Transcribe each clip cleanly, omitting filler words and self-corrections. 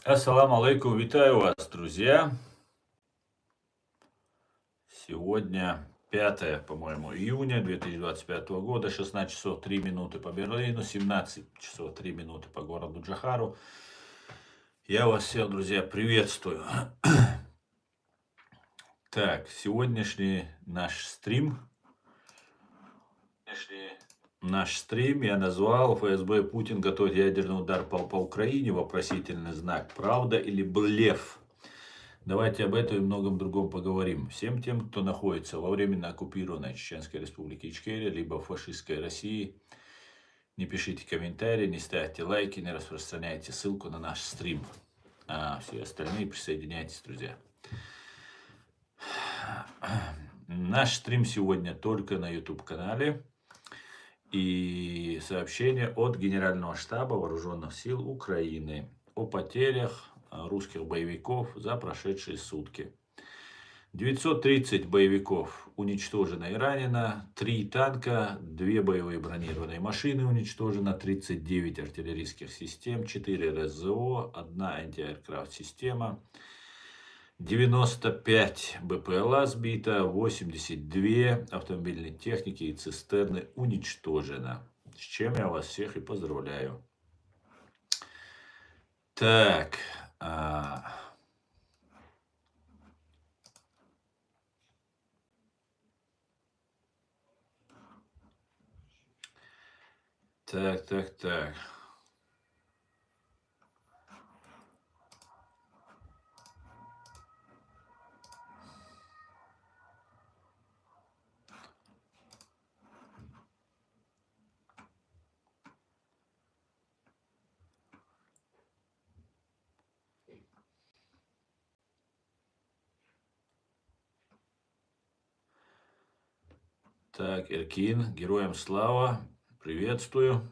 Ассаламу алейкум, витаю вас, друзья. Сегодня 5, по-моему, июня 2025 года, 16 часов 3 минуты по Берлину, 17 часов 3 минуты по городу Джахару. Я вас всех, друзья, приветствую. Так, сегодняшний наш стрим я назвал «ФСБ Путин готовит ядерный удар по Украине, вопросительный знак, правда или блеф?» Давайте об этом и многом другом поговорим. Всем тем, кто находится во временно оккупированной Чеченской Республике Ичкерия, либо в фашистской России, не пишите комментарии, не ставьте лайки, не распространяйте ссылку на наш стрим. А все остальные присоединяйтесь, друзья. Наш стрим сегодня только на YouTube-канале. И сообщение от Генерального штаба Вооруженных сил Украины о потерях русских боевиков за прошедшие сутки. 930 боевиков уничтожено и ранено, 3 танка, 2 боевые бронированные машины уничтожено, 39 артиллерийских систем, 4 РСЗО, 1 антиаэркрафт система, 95 БПЛА сбито, 82 автомобильной техники и цистерны уничтожено. С чем я вас всех и поздравляю. Так. Так. Так, Эркин, героям слава. Приветствую.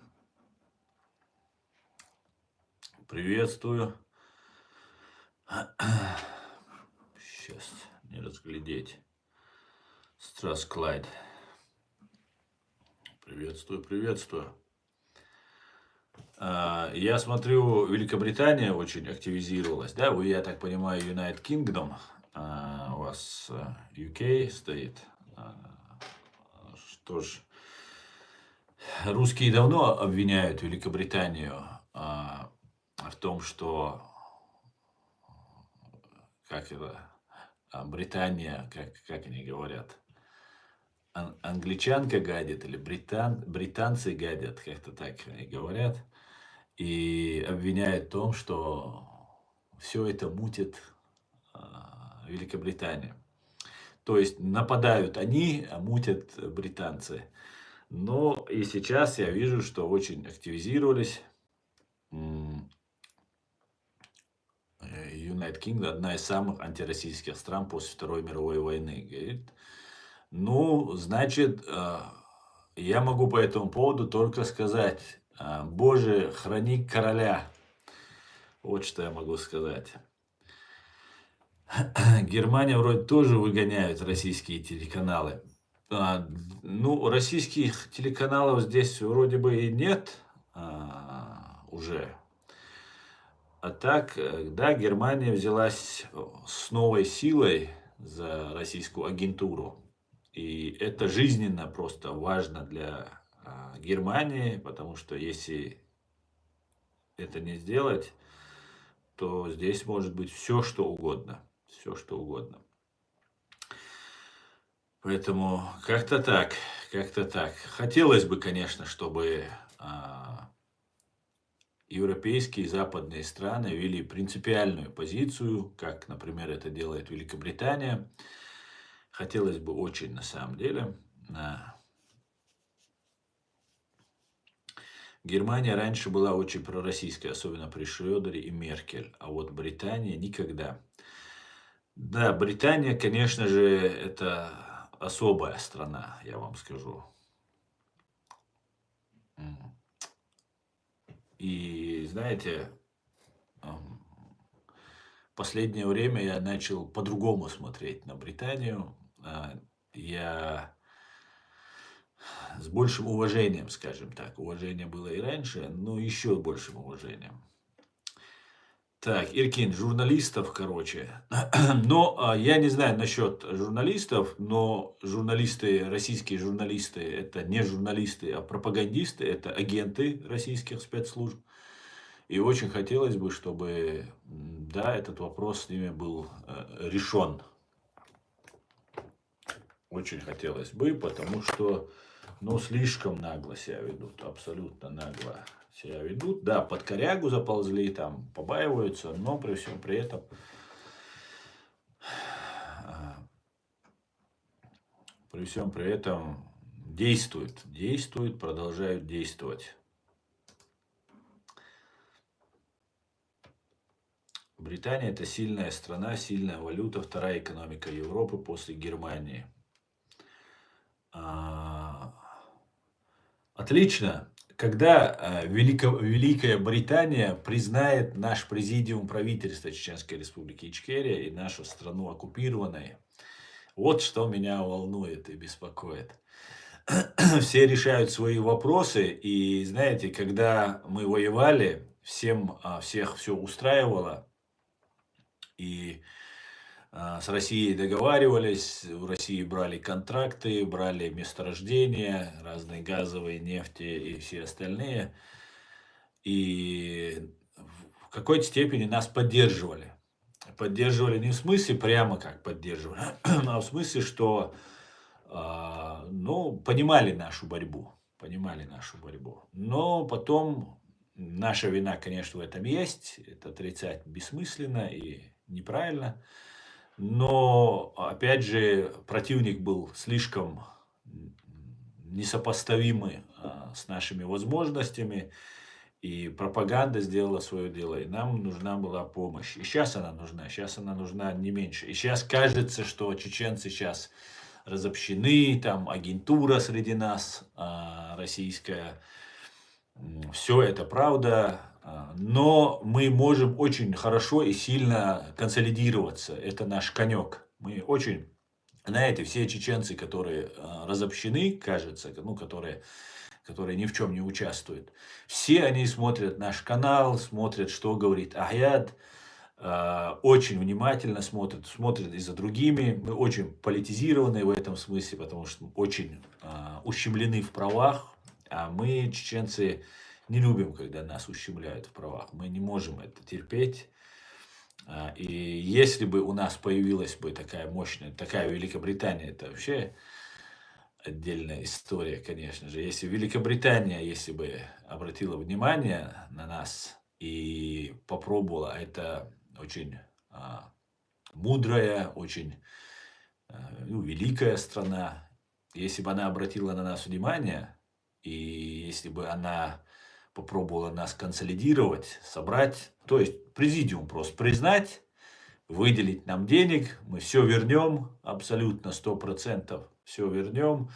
Сейчас не разглядеть. Страсклайд. Приветствую. Я смотрю, Великобритания очень активизировалась, да? Вы, я так понимаю, United Kingdom, у вас UK стоит. Что ж, русские давно обвиняют Великобританию в том, что Британия, как они говорят, англичанка гадит или британцы гадят, как-то так они говорят, и обвиняют в том, что все это мутит Великобритания. То есть нападают они, а мутят британцы. Но и сейчас я вижу, что очень активизировались. United Kingdom одна из самых антироссийских стран после Второй мировой войны. Говорит, ну, значит, я могу по этому поводу только сказать, Боже, храни короля. Вот что я могу сказать. Германия вроде тоже выгоняют российские телеканалы. Ну, российских телеканалов здесь вроде бы и нет уже. А так, да, Германия взялась с новой силой за российскую агентуру. И это жизненно просто важно для Германии, потому что если это не сделать, то здесь может быть все, что угодно. Все, что угодно. Поэтому как-то так. Хотелось бы, конечно, чтобы европейские и западные страны вели принципиальную позицию, как, например, это делает Великобритания. Хотелось бы очень, на самом деле. Германия раньше была очень пророссийской, особенно при Шрёдере и Меркель, а вот Британия никогда. Да, Британия, конечно же, это особая страна, я вам скажу. И знаете, в последнее время я начал по-другому смотреть на Британию. Я с большим уважением, скажем так. Уважение было и раньше, но еще большим уважением. Так, Иркин, журналистов, короче. Но я не знаю насчет журналистов, но журналисты, российские журналисты, это не журналисты, а пропагандисты, это агенты российских спецслужб. И очень хотелось бы, чтобы, да, этот вопрос с ними был решен. Очень хотелось бы, потому что, ну, слишком нагло себя ведут, абсолютно нагло себя ведут. Да, под корягу заползли, там, побаиваются, но при всем при этом, действуют, продолжают действовать. Британия – это сильная страна, сильная валюта, вторая экономика Европы после Германии. Отлично. Когда Великая Британия признает наш президиум правительства Чеченской Республики Ичкерия и нашу страну оккупированной? Вот что меня волнует и беспокоит. Все решают свои вопросы, и знаете, когда мы воевали, всех все устраивало, и с Россией договаривались, у России брали контракты, брали месторождения, разные газовые, нефти и все остальные. И в какой-то степени нас поддерживали. Поддерживали не в смысле прямо как поддерживали, а в смысле, что ну, понимали нашу борьбу. Понимали нашу борьбу. Но потом наша вина, конечно, в этом есть. Это отрицать бессмысленно и неправильно. Но, опять же, противник был слишком несопоставимый с нашими возможностями. И пропаганда сделала свое дело. И нам нужна была помощь. И сейчас она нужна. Сейчас она нужна не меньше. И сейчас кажется, что чеченцы сейчас разобщены. Там агентура среди нас российская. Все это правда. Но мы можем очень хорошо и сильно консолидироваться. Это наш конек. Мы очень, знаете, все чеченцы, которые разобщены, кажется, ну, которые ни в чем не участвуют, все они смотрят наш канал, смотрят, что говорит Ахьяд, очень внимательно смотрят и за другими. Мы очень политизированы в этом смысле, потому что очень ущемлены в правах, а мы, чеченцы, не любим, когда нас ущемляют в правах. Мы не можем это терпеть. И если бы у нас появилась бы такая мощная, такая Великобритания, это вообще отдельная история, конечно же. Если Великобритания, если бы обратила внимание на нас и попробовала, это очень мудрая, очень великая страна. Если бы она обратила на нас внимание, и если бы она попробовала нас консолидировать, собрать, то есть президиум просто признать, выделить нам денег, мы все вернем, абсолютно 100% все вернем.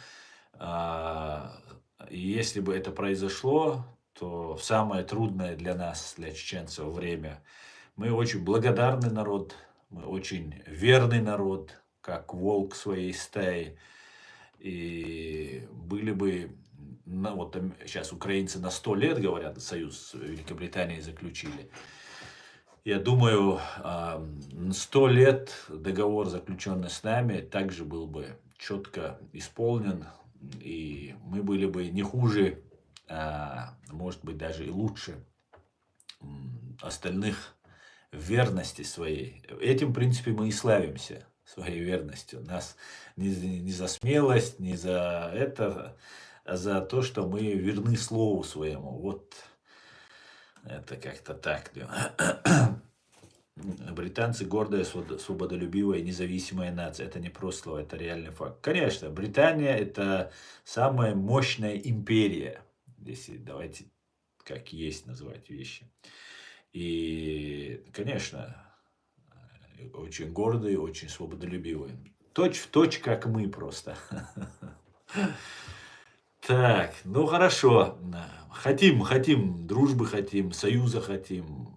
И если бы это произошло, то в самое трудное для нас, для чеченцев, время, мы очень благодарный народ, мы очень верный народ, как волк своей стаи. И были бы, ну, вот сейчас украинцы на 100 лет, говорят, союз с Великобританией заключили. Я думаю, 100 лет договор, заключенный с нами, также был бы четко исполнен, и мы были бы не хуже, может быть, даже и лучше остальных в верности своей. Этим, в принципе, мы и славимся, своей верностью. Нас не за смелость, не за это, а за то, что мы верны слову своему. Вот это как-то так. Британцы гордая, свободолюбивая, независимая нация. Это не просто слово, это реальный факт. Конечно, Британия это самая мощная империя. Если давайте как есть называть вещи. И, конечно, очень гордые, очень свободолюбивые. Точь в точь, как мы просто. Так, ну хорошо. Хотим дружбы, хотим союза, хотим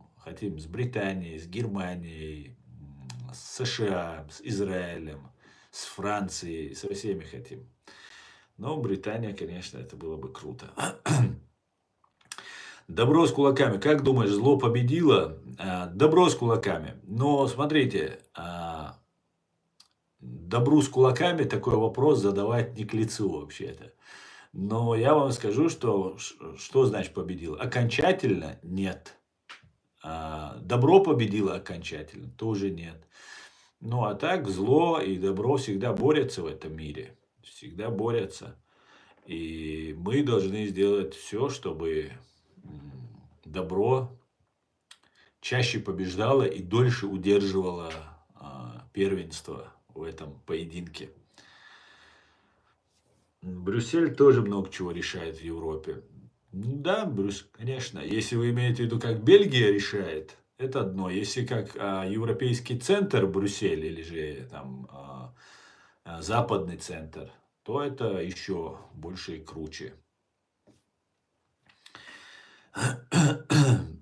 с Британией, с Германией, с США, с Израилем, с Францией, со всеми хотим. Но Британия, конечно, это было бы круто. Добро с кулаками. Как думаешь, зло победило? Добро с кулаками. Но смотрите, добру с кулаками такой вопрос задавать не к лицу вообще-то. Но я вам скажу, что значит победил. Окончательно нет. Добро победило окончательно, тоже нет. Ну а так зло и добро всегда борются в этом мире. Всегда борются. И мы должны сделать все, чтобы добро чаще побеждало и дольше удерживало первенство в этом поединке. Брюссель тоже много чего решает в Европе. Ну да, конечно. Если вы имеете в виду, как Бельгия решает, это одно. Если как европейский центр Брюссель или же там западный центр, то это еще больше и круче.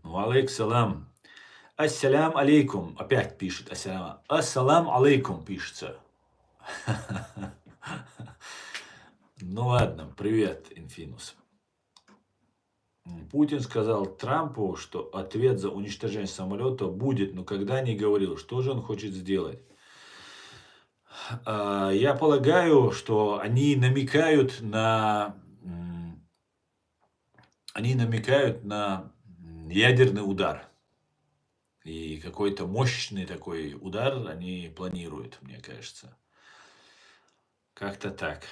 Валейк салам. Ассалям алейкум. Опять пишет ассалям. Ассалам алейкум пишется. Ну ладно, привет, Инфинус. Путин сказал Трампу, что ответ за уничтожение самолета будет, но когда не говорил, что же он хочет сделать. Я полагаю, что они намекают на ядерный удар. И какой-то мощный такой удар они планируют, мне кажется. Как-то так.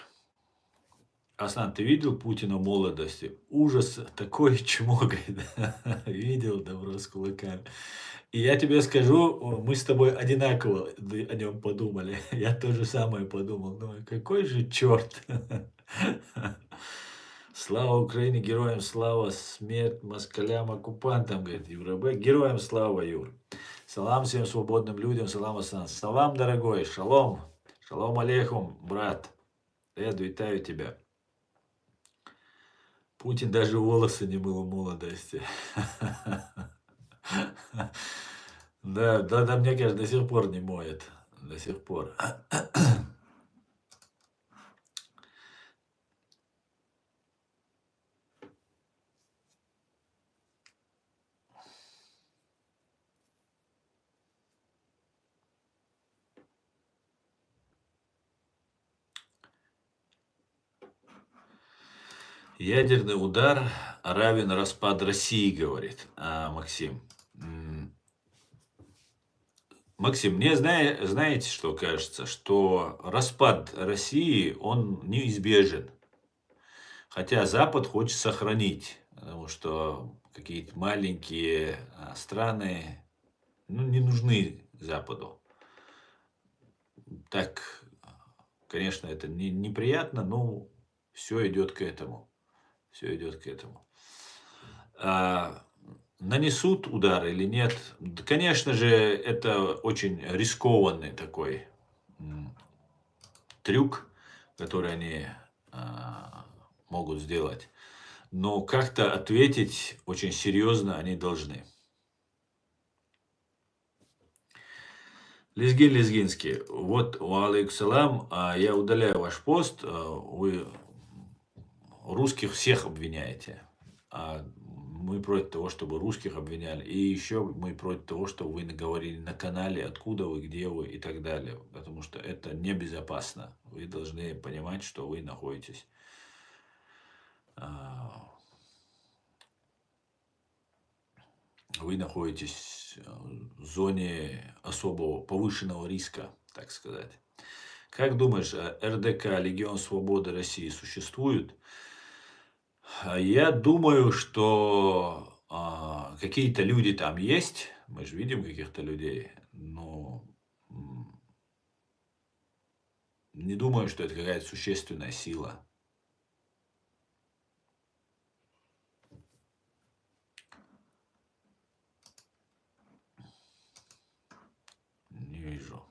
Аслан, ты видел Путина в молодости? Ужас, такой чмокает. Видел, добро с кулаками. И я тебе скажу, мы с тобой одинаково о нем подумали. Я то же самое подумал. Думаю, какой же черт. Слава Украине, героям слава, смерть москалям, оккупантам, говорит Евробэк. Героям слава, Юр. Салам всем свободным людям, салам Асан. Салам, дорогой, шалом. Шалом алейхум, брат. Эд, витаю тебя. Путин даже волосы не мыл в молодости. Да, мне кажется, до сих пор не моет. До сих пор. Ядерный удар равен распад России, говорит Максим. Максим, мне знаете, что кажется? Что распад России, он неизбежен. Хотя Запад хочет сохранить, потому что какие-то маленькие страны не нужны Западу. Так, конечно, это неприятно, но все идет к этому. Все идет к этому. Нанесут удар или нет? Да, конечно же, это очень рискованный такой трюк, который они могут сделать. Но как-то ответить очень серьезно они должны. Лезгин Лезгинский. Вот, алейкум салам, я удаляю ваш пост. Вы русских всех обвиняете. Мы против того, чтобы русских обвиняли. И еще мы против того, что вы говорили на канале, откуда вы, где вы и так далее. Потому что это небезопасно. Вы должны понимать, что вы находитесь в зоне особого повышенного риска, так сказать. Как думаешь, РДК, Легион Свободы России существует? Я думаю, что какие-то люди там есть. Мы же видим каких-то людей. Но не думаю, что это какая-то существенная сила. Не вижу.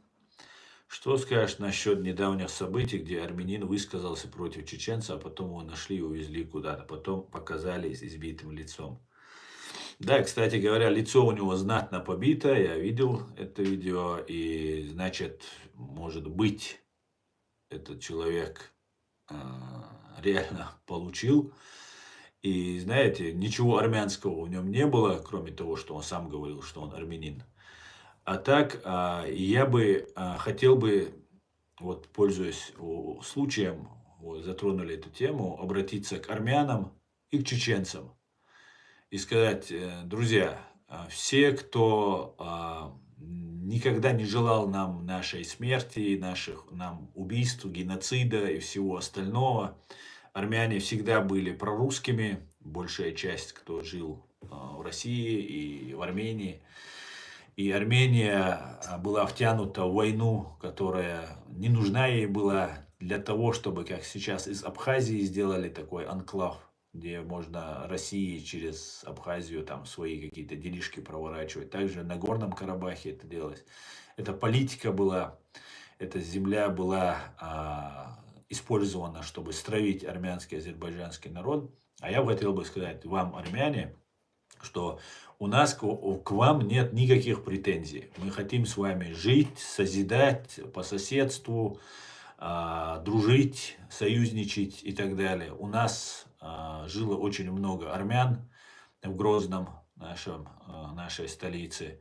Что скажешь насчет недавних событий, где армянин высказался против чеченца, а потом его нашли и увезли куда-то, потом показали с избитым лицом? Да, кстати говоря, лицо у него знатно побито, я видел это видео, и значит, может быть, этот человек реально получил И знаете, ничего армянского в нем не было, кроме того, что он сам говорил, что он армянин. А так, я бы хотел бы, вот пользуясь случаем, вот, затронули эту тему, обратиться к армянам и к чеченцам и сказать, друзья, все, кто никогда не желал нам нашей смерти, нам убийств, геноцида и всего остального, армяне всегда были прорусскими, большая часть, кто жил в России и в Армении. И Армения была втянута в войну, которая не нужна ей была для того, чтобы, как сейчас из Абхазии сделали такой анклав, где можно России через Абхазию там свои какие-то делишки проворачивать. Также на Горном Карабахе это делалось. Эта политика была, эта земля была использована, чтобы стравить армянский, азербайджанский народ. А я бы хотел бы сказать вам, армяне, что у нас к вам нет никаких претензий. Мы хотим с вами жить, созидать по соседству, дружить, союзничать и так далее. У нас жило очень много армян в Грозном, нашей столице.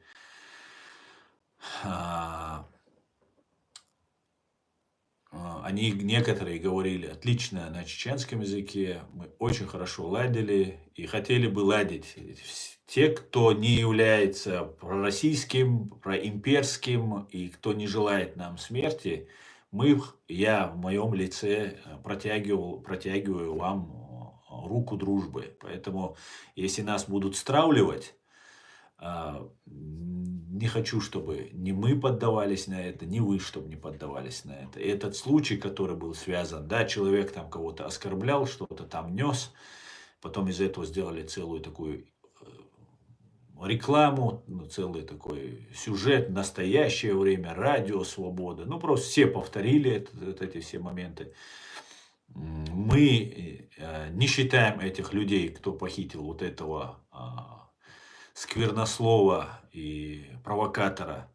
Они некоторые говорили отлично на чеченском языке, мы очень хорошо ладили и хотели бы ладить. Те, кто не является пророссийским, проимперским и кто не желает нам смерти, я в моем лице протягиваю вам руку дружбы. Поэтому, если нас будут стравливать, не хочу, чтобы ни мы поддавались на это, ни вы, чтобы не поддавались на это. И этот случай, который был связан, да, человек там кого-то оскорблял, что-то там нес, потом из этого сделали целую такую рекламу, целый такой сюжет, настоящее время, радио «Свобода». Ну, просто все повторили эти все моменты. Мы не считаем этих людей, кто похитил вот этого сквернослова и провокатора,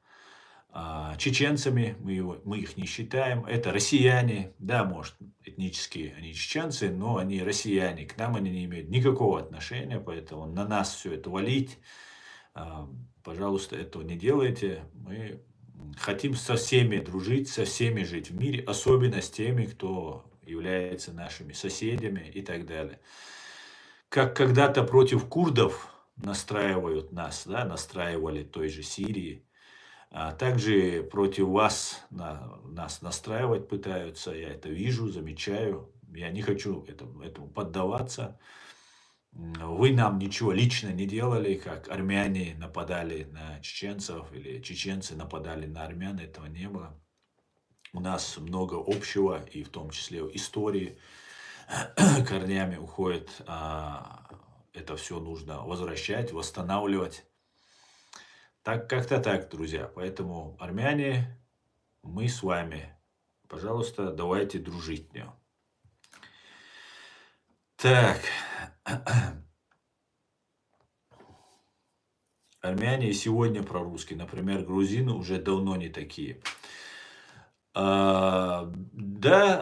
чеченцами, мы их не считаем. Это россияне, да, может, этнически они чеченцы, но они россияне, к нам они не имеют никакого отношения, поэтому на нас все это валить, пожалуйста, этого не делайте. Мы хотим со всеми дружить, со всеми жить в мире, особенно с теми, кто является нашими соседями и так далее. Как когда-то против курдов настраивают нас, да, настраивали той же Сирии, также против вас нас настраивать пытаются. Я это вижу, замечаю. Я не хочу этому поддаваться. Вы нам ничего лично не делали, как армяне нападали на чеченцев или чеченцы нападали на армян. Этого не было. У нас много общего, и в том числе в истории корнями уходит. Это все нужно возвращать, восстанавливать. Так, как-то так, друзья. Поэтому, армяне, мы с вами. Пожалуйста, давайте дружить. Так. Армяне и сегодня прорусские. Например, грузины уже давно не такие. Да,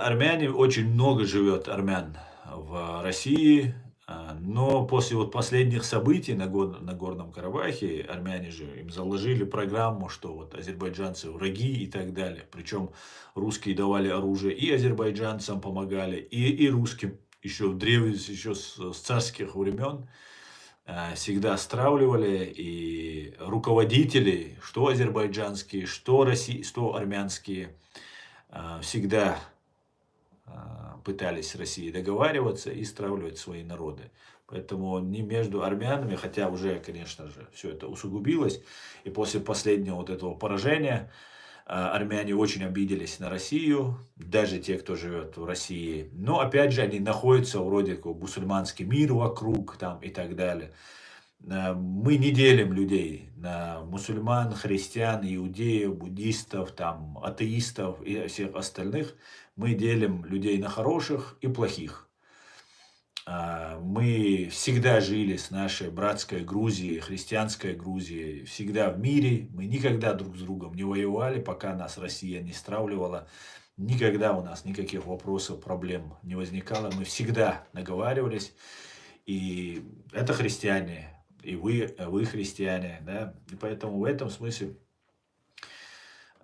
армяне, очень много живет армян в России. Но после вот последних событий на Горном Карабахе армяне же им заложили программу, что вот азербайджанцы враги и так далее. Причем русские давали оружие и азербайджанцам помогали, и русским еще в древние, еще с царских времен всегда стравливали. И руководители, что азербайджанские, что армянские, всегда пытались с Россией договариваться и стравливать свои народы. Поэтому не между армянами, хотя уже, конечно же, все это усугубилось. И после последнего вот этого поражения армяне очень обиделись на Россию, даже те, кто живет в России. Но опять же, они находятся вроде как мусульманский мир вокруг там и так далее. Мы не делим людей на мусульман, христиан, иудеев, буддистов, там, атеистов и всех остальных. Мы делим людей на хороших и плохих. Мы всегда жили с нашей братской Грузией, христианской Грузией, всегда в мире. Мы никогда друг с другом не воевали, пока нас Россия не стравливала. Никогда у нас никаких вопросов, проблем не возникало. Мы всегда наговаривались. И это христиане, и вы христиане, да. И поэтому в этом смысле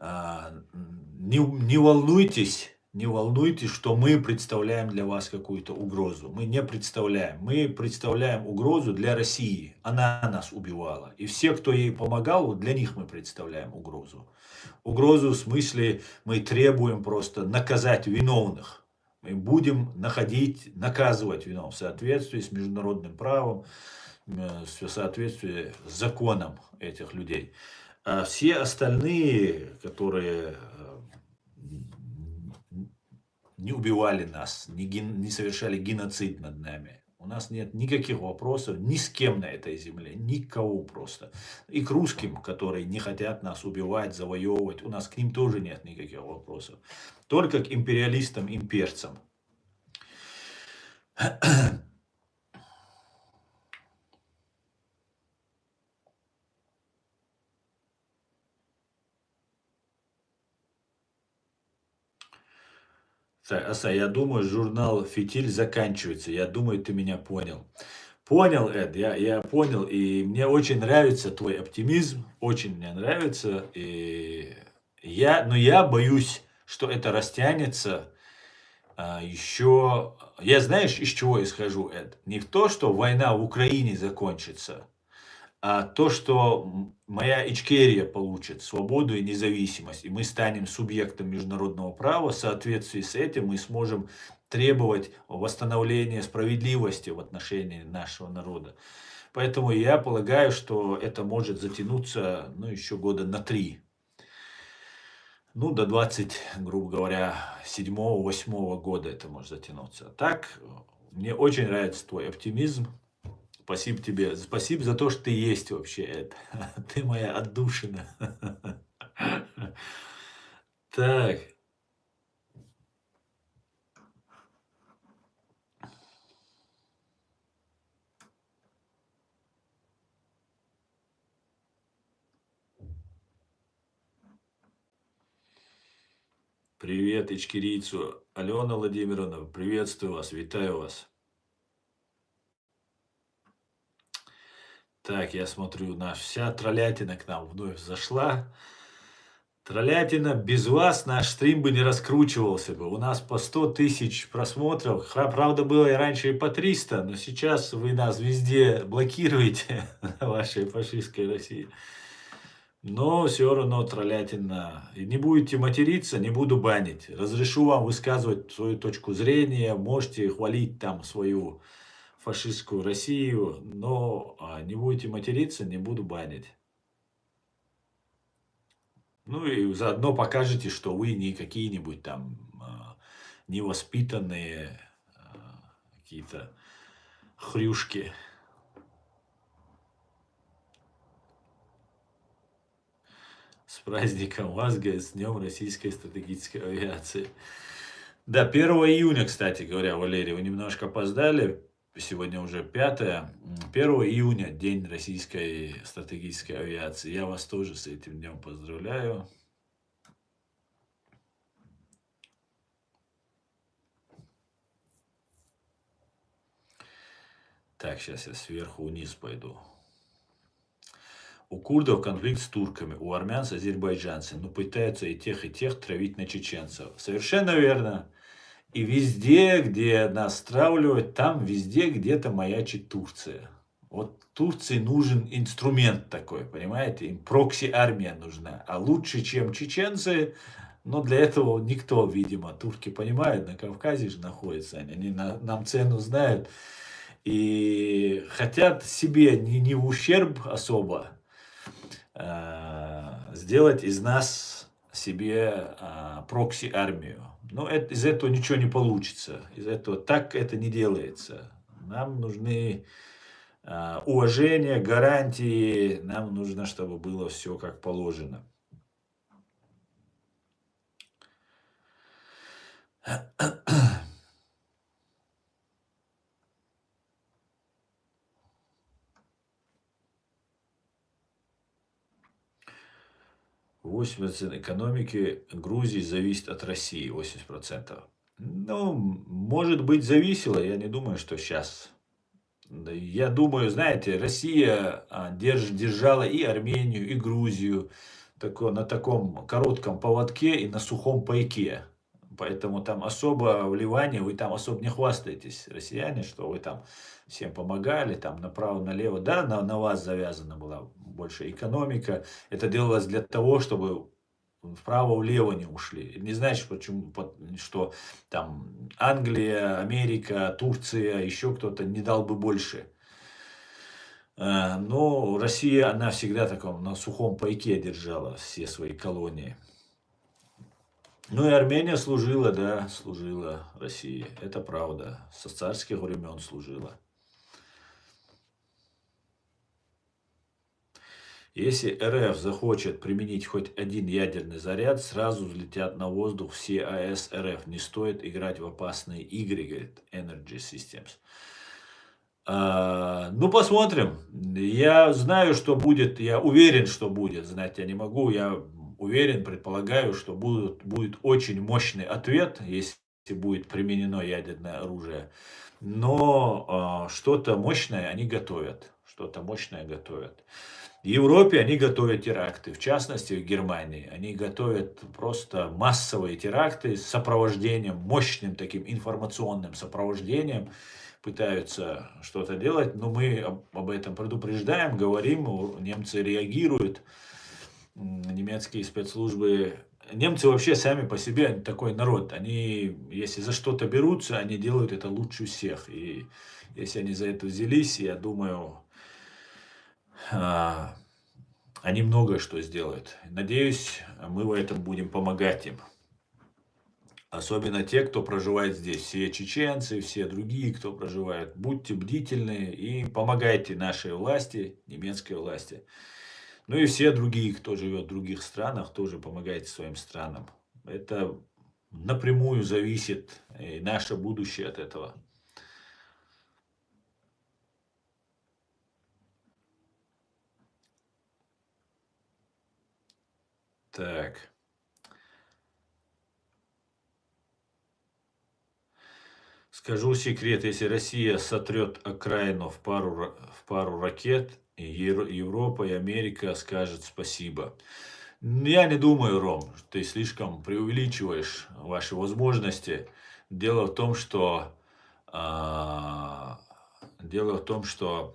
не волнуйтесь, не волнуйтесь, что мы представляем для вас какую-то угрозу. Мы не представляем. Мы представляем угрозу для России. Она нас убивала. И все, кто ей помогал, вот для них мы представляем угрозу. Угрозу в смысле мы требуем просто наказать виновных. Мы будем наказывать виновных в соответствии с международным правом, в соответствии с законом этих людей. А все остальные, которые не убивали нас, не совершали геноцид над нами, у нас нет никаких вопросов ни с кем на этой земле, никого просто. И к русским, которые не хотят нас убивать, завоевывать, у нас к ним тоже нет никаких вопросов. Только к империалистам, имперцам. Так, Аса, я думаю, журнал «Фитиль» заканчивается. Я думаю, ты меня понял. Понял, Эд, я понял. И мне очень нравится твой оптимизм. Очень мне нравится. Но я боюсь, что это растянется еще... Я знаешь, из чего исхожу, Эд? Не в то, что война в Украине закончится, а то, что моя Ичкерия получит свободу и независимость, и мы станем субъектом международного права, в соответствии с этим мы сможем требовать восстановления справедливости в отношении нашего народа. Поэтому я полагаю, что это может затянуться, еще года на 3. До 20, грубо говоря, 7-8 года это может затянуться. Так, мне очень нравится твой оптимизм. Спасибо тебе. Спасибо за то, что ты есть вообще, Эд. Ты моя отдушина. Так. Привет, ичкерийцу. Алена Владимировна, приветствую вас, витаю вас. Так, я смотрю, вся троллятина к нам вновь зашла. Троллятина, без вас наш стрим бы не раскручивался бы. У нас по 100 тысяч просмотров. Правда, было и раньше и по 300, но сейчас вы нас везде блокируете на вашей фашистской России. Но все равно троллятина. И не будете материться, не буду банить. Разрешу вам высказывать свою точку зрения. Можете хвалить там свою фашистскую Россию. Но не будете материться, не буду банить. И заодно покажете, что вы не какие-нибудь там невоспитанные какие-то хрюшки. С праздником вас, говорит, с Днем Российской стратегической авиации. Да, 1 июня, кстати говоря, Валерий, вы немножко опоздали. Сегодня уже 5. 1 июня, День Российской стратегической авиации. Я вас тоже с этим днем поздравляю. Так, сейчас я сверху вниз пойду. У курдов конфликт с турками, у армян с азербайджанцами. Пытаются и тех травить на чеченцев. Совершенно верно. И везде, где нас стравливают, там везде где-то маячит Турция. Вот Турции нужен инструмент такой, понимаете? Им прокси-армия нужна. А лучше, чем чеченцы, но для этого никто, видимо, турки понимают, на Кавказе же находятся, они нам цену знают. И хотят себе не в ущерб особо сделать из нас себе прокси-армию. Но из этого ничего не получится. Из этого так это не делается. Нам нужны уважение, гарантии. Нам нужно, чтобы было все как положено. 80% экономики Грузии зависит от России, 80%. Может быть, зависело, я не думаю, что сейчас Да, я думаю, знаете, Россия держала и Армению, и Грузию на таком коротком поводке и на сухом пайке. Поэтому там особо вливания, вы там особо не хвастаетесь, россияне, что вы там всем помогали, там направо-налево. Да, на вас завязана была больше экономика. Это делалось для того, чтобы вправо-влево не ушли. Не значит, почему, что там Англия, Америка, Турция, еще кто-то не дал бы больше. Но Россия, она всегда таком на сухом пайке держала все свои колонии. Ну и Армения служила, да, служила России. Это правда. Со царских времен служила. Если РФ захочет применить хоть один ядерный заряд, сразу взлетят на воздух все АЭС РФ. Не стоит играть в опасные игры, говорит Energy Systems. Ну, посмотрим. Я знаю, что будет, я уверен, что будет. Знать я не могу, я уверен, предполагаю, что будет очень мощный ответ, если будет применено ядерное оружие. Но что-то мощное они готовят. Что-то мощное готовят. В Европе они готовят теракты, в частности в Германии. Они готовят просто массовые теракты с сопровождением, мощным таким информационным сопровождением. Пытаются что-то делать, но мы об этом предупреждаем, говорим, немцы реагируют, немецкие спецслужбы. Немцы вообще сами по себе такой народ, они, если за что-то берутся, они делают это лучше всех. И если они за это взялись, я думаю, они многое что сделают. Надеюсь, мы в этом будем помогать им. Особенно те, кто проживает здесь. Все чеченцы, все другие, кто проживает. Будьте бдительны и помогайте нашей власти, немецкой власти. Ну и все другие, кто живет в других странах, тоже помогайте своим странам. Это напрямую зависит и наше будущее от этого. Так. Скажу секрет, если Россия сотрет окраину в пару ракет, Европа и Америка скажет спасибо. Я не думаю, Ром, ты слишком преувеличиваешь ваши возможности. Дело в том, что, а, дело в том, что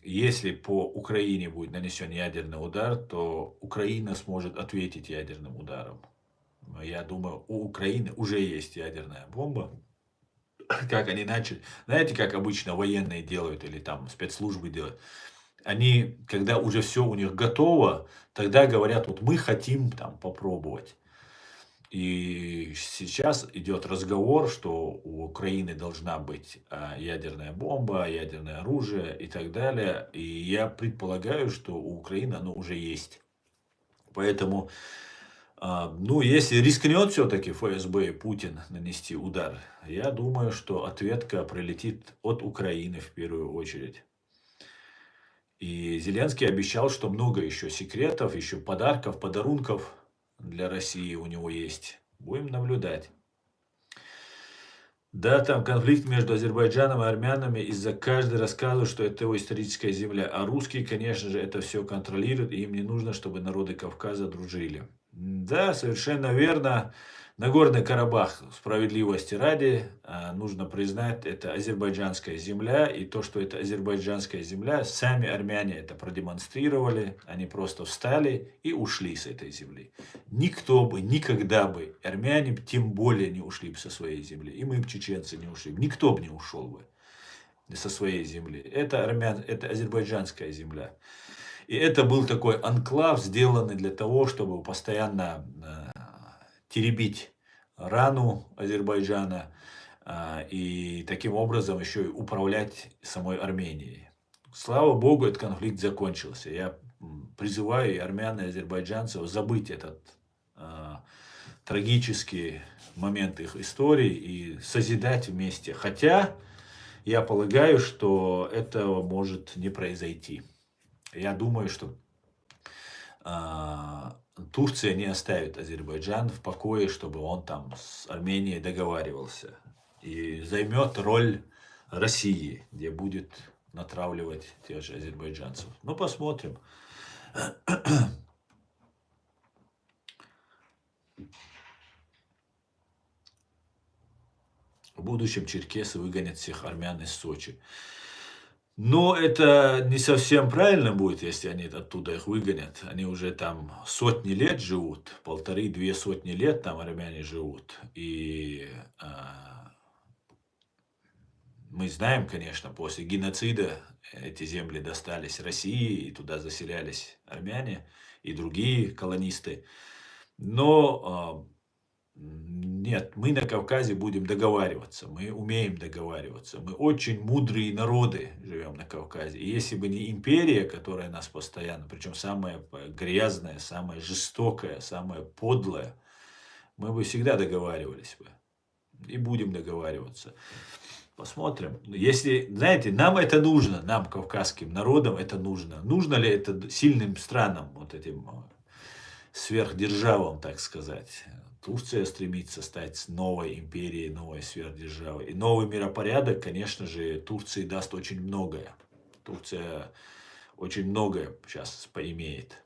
если по Украине будет нанесен ядерный удар, то Украина сможет ответить ядерным ударом. Я думаю, у Украины уже есть ядерная бомба. Как они начали. Знаете, как обычно военные делают или там спецслужбы делают? Они, когда уже все у них готово, тогда говорят, вот мы хотим там попробовать. И сейчас идет разговор, что у Украины должна быть ядерная бомба, ядерное оружие и так далее. И я предполагаю, что у Украины оно уже есть. Поэтому, ну, если рискнет все-таки ФСБ и Путин нанести удар, я думаю, что ответка прилетит от Украины в первую очередь. И Зеленский обещал, что много еще секретов, еще подарков, подарунков для России у него есть. Будем наблюдать. Да, там конфликт между Азербайджаном и армянами, из-за каждый рассказывает, что это его историческая земля. А русские, конечно же, это все контролируют, и им не нужно, чтобы народы Кавказа дружили. Да, совершенно верно. Нагорный Карабах, справедливости ради, нужно признать, это азербайджанская земля. И то, что это азербайджанская земля, сами армяне это продемонстрировали. Они просто встали и ушли с этой земли. Никто бы, никогда бы, армяне тем более не ушли бы со своей земли. И мы, чеченцы, не ушли бы. Никто бы не ушел бы со своей земли. Это азербайджанская земля. И это был такой анклав, сделанный для того, чтобы постоянно теребить рану Азербайджана и таким образом еще и управлять самой Арменией. Слава Богу, этот конфликт закончился. Я призываю и армян, и азербайджанцев забыть этот трагический момент их истории и созидать вместе. Хотя я полагаю, что этого может не произойти. Я думаю, что Турция не оставит Азербайджан в покое, чтобы он там с Арменией договаривался. И займет роль России, где будет натравливать тех же азербайджанцев. Ну, посмотрим. В будущем черкесы выгонят всех армян из Сочи. Но это не совсем правильно будет, если они оттуда их выгонят. Они уже там сотни лет живут, 1,5–2 сотни лет там армяне живут. И мы знаем, конечно, после геноцида эти земли достались России, и туда заселялись армяне и другие колонисты. Но нет, мы на Кавказе будем договариваться, мы умеем договариваться. Мы очень мудрые народы живем на Кавказе. И если бы не империя, которая нас постоянно, причем самая грязная, самая жестокая, самая подлая, мы бы всегда договаривались бы. И будем договариваться. Посмотрим. Если, знаете, нам это нужно, нам, кавказским народам, это нужно. Нужно ли это сильным странам, вот этим сверхдержавам, так сказать? Турция стремится стать новой империей, новой сверхдержавой. И новый миропорядок, конечно же, Турции даст очень многое. Турция очень многое сейчас поимеет.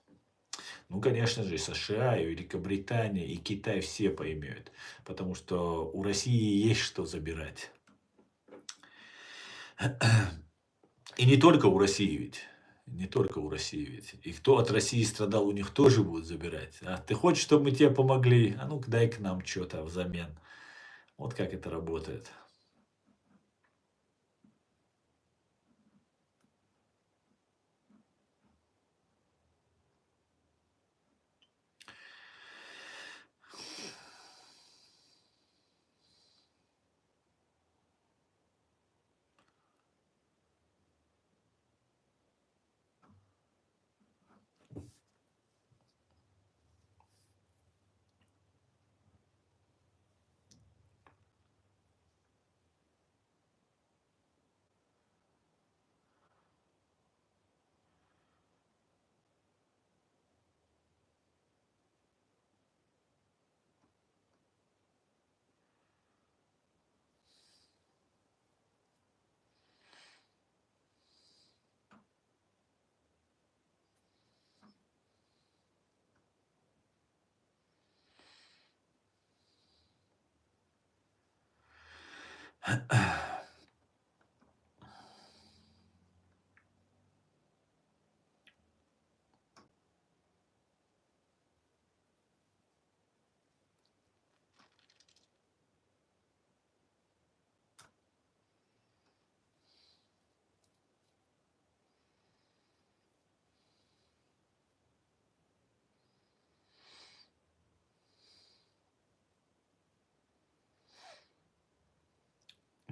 Ну, конечно же, и США, и Великобритания, и Китай все поимеют. Потому что у России есть что забирать. И не только у России ведь. Не только у России ведь. И кто от России страдал, у них тоже будут забирать. А ты хочешь, чтобы мы тебе помогли? А ну-ка дай к нам что-то взамен. Вот как это работает.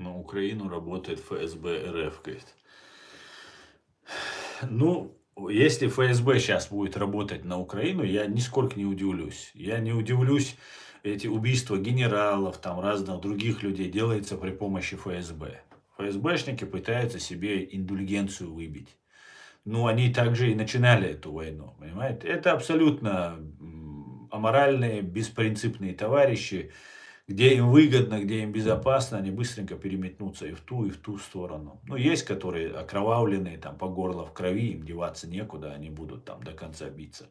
На Украину работает ФСБ РФ, говорит. Ну, если ФСБ сейчас будет работать на Украину, я нисколько не удивлюсь. Я не удивлюсь, эти убийства генералов, там разных других людей делается при помощи ФСБ. ФСБшники пытаются себе индульгенцию выбить. Ну, они также и начинали эту войну, понимаете? Это абсолютно аморальные, беспринципные товарищи. Где им выгодно, где им безопасно, они быстренько переметнутся и в ту сторону. Ну, есть, которые окровавленные, там, по горло в крови, им деваться некуда, они будут там до конца биться.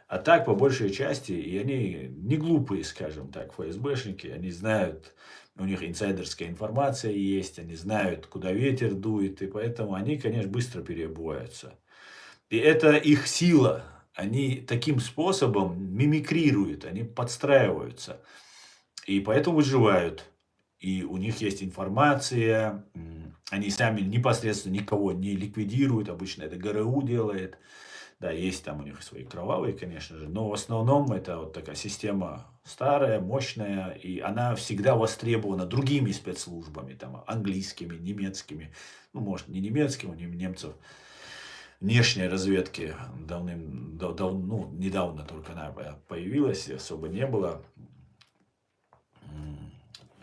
А так, по большей части, и они не глупые, скажем так, ФСБшники, они знают, у них инсайдерская информация есть, они знают, куда ветер дует, и поэтому они, конечно, быстро переобуваются. И это их сила. Они таким способом мимикрируют, они подстраиваются. И поэтому выживают. И у них есть информация, они сами непосредственно никого не ликвидируют, обычно это ГРУ делает. Да, есть там у них свои кровавые, конечно же, но в основном это вот такая система старая, мощная, и она всегда востребована другими спецслужбами, там, английскими, немецкими, ну, может, не немецкими, у немцев внешней разведки ну, недавно только она появилась, особо не было.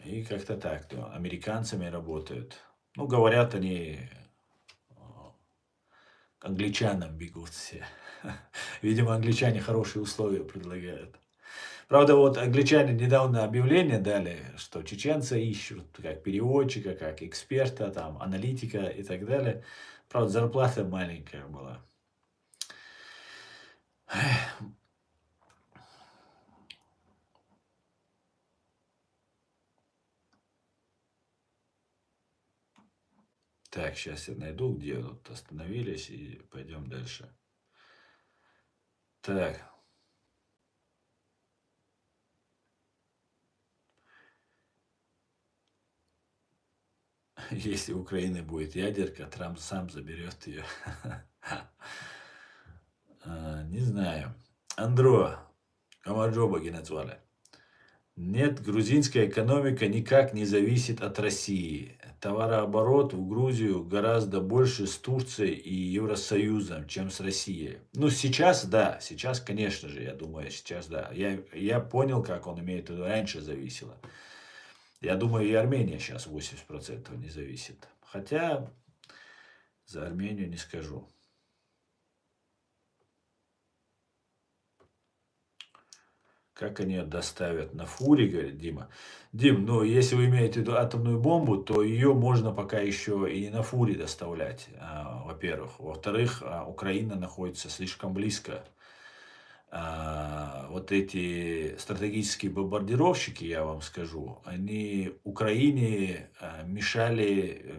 И как-то так, то американцами работают. Ну, говорят, они к англичанам бегут все. Видимо, англичане хорошие условия предлагают. Правда, вот англичане недавно объявление дали, что чеченцы ищут как переводчика, как эксперта, там, аналитика и так далее. Правда, зарплата маленькая была. Так, сейчас я найду, где тут остановились, и пойдем дальше. Так. Если у Украины будет ядерка, Трамп сам заберет ее. Не знаю. Андро, Камаджобаги назвали. Нет, грузинская экономика никак не зависит от России. Товарооборот в Грузию гораздо больше с Турцией и Евросоюзом, чем с Россией. Ну, сейчас, да, сейчас, конечно же, я думаю, сейчас, да. Я понял, как он имеет в виду, раньше зависело. Я думаю, и Армения сейчас 80% не зависит. Хотя за Армению не скажу. Как они ее доставят на фуре, говорит Дима. Дим, ну если вы имеете в виду атомную бомбу, то ее можно пока еще и не на фуре доставлять, во-первых. Во-вторых, Украина находится слишком близко. Вот эти стратегические бомбардировщики, я вам скажу, они Украине мешали,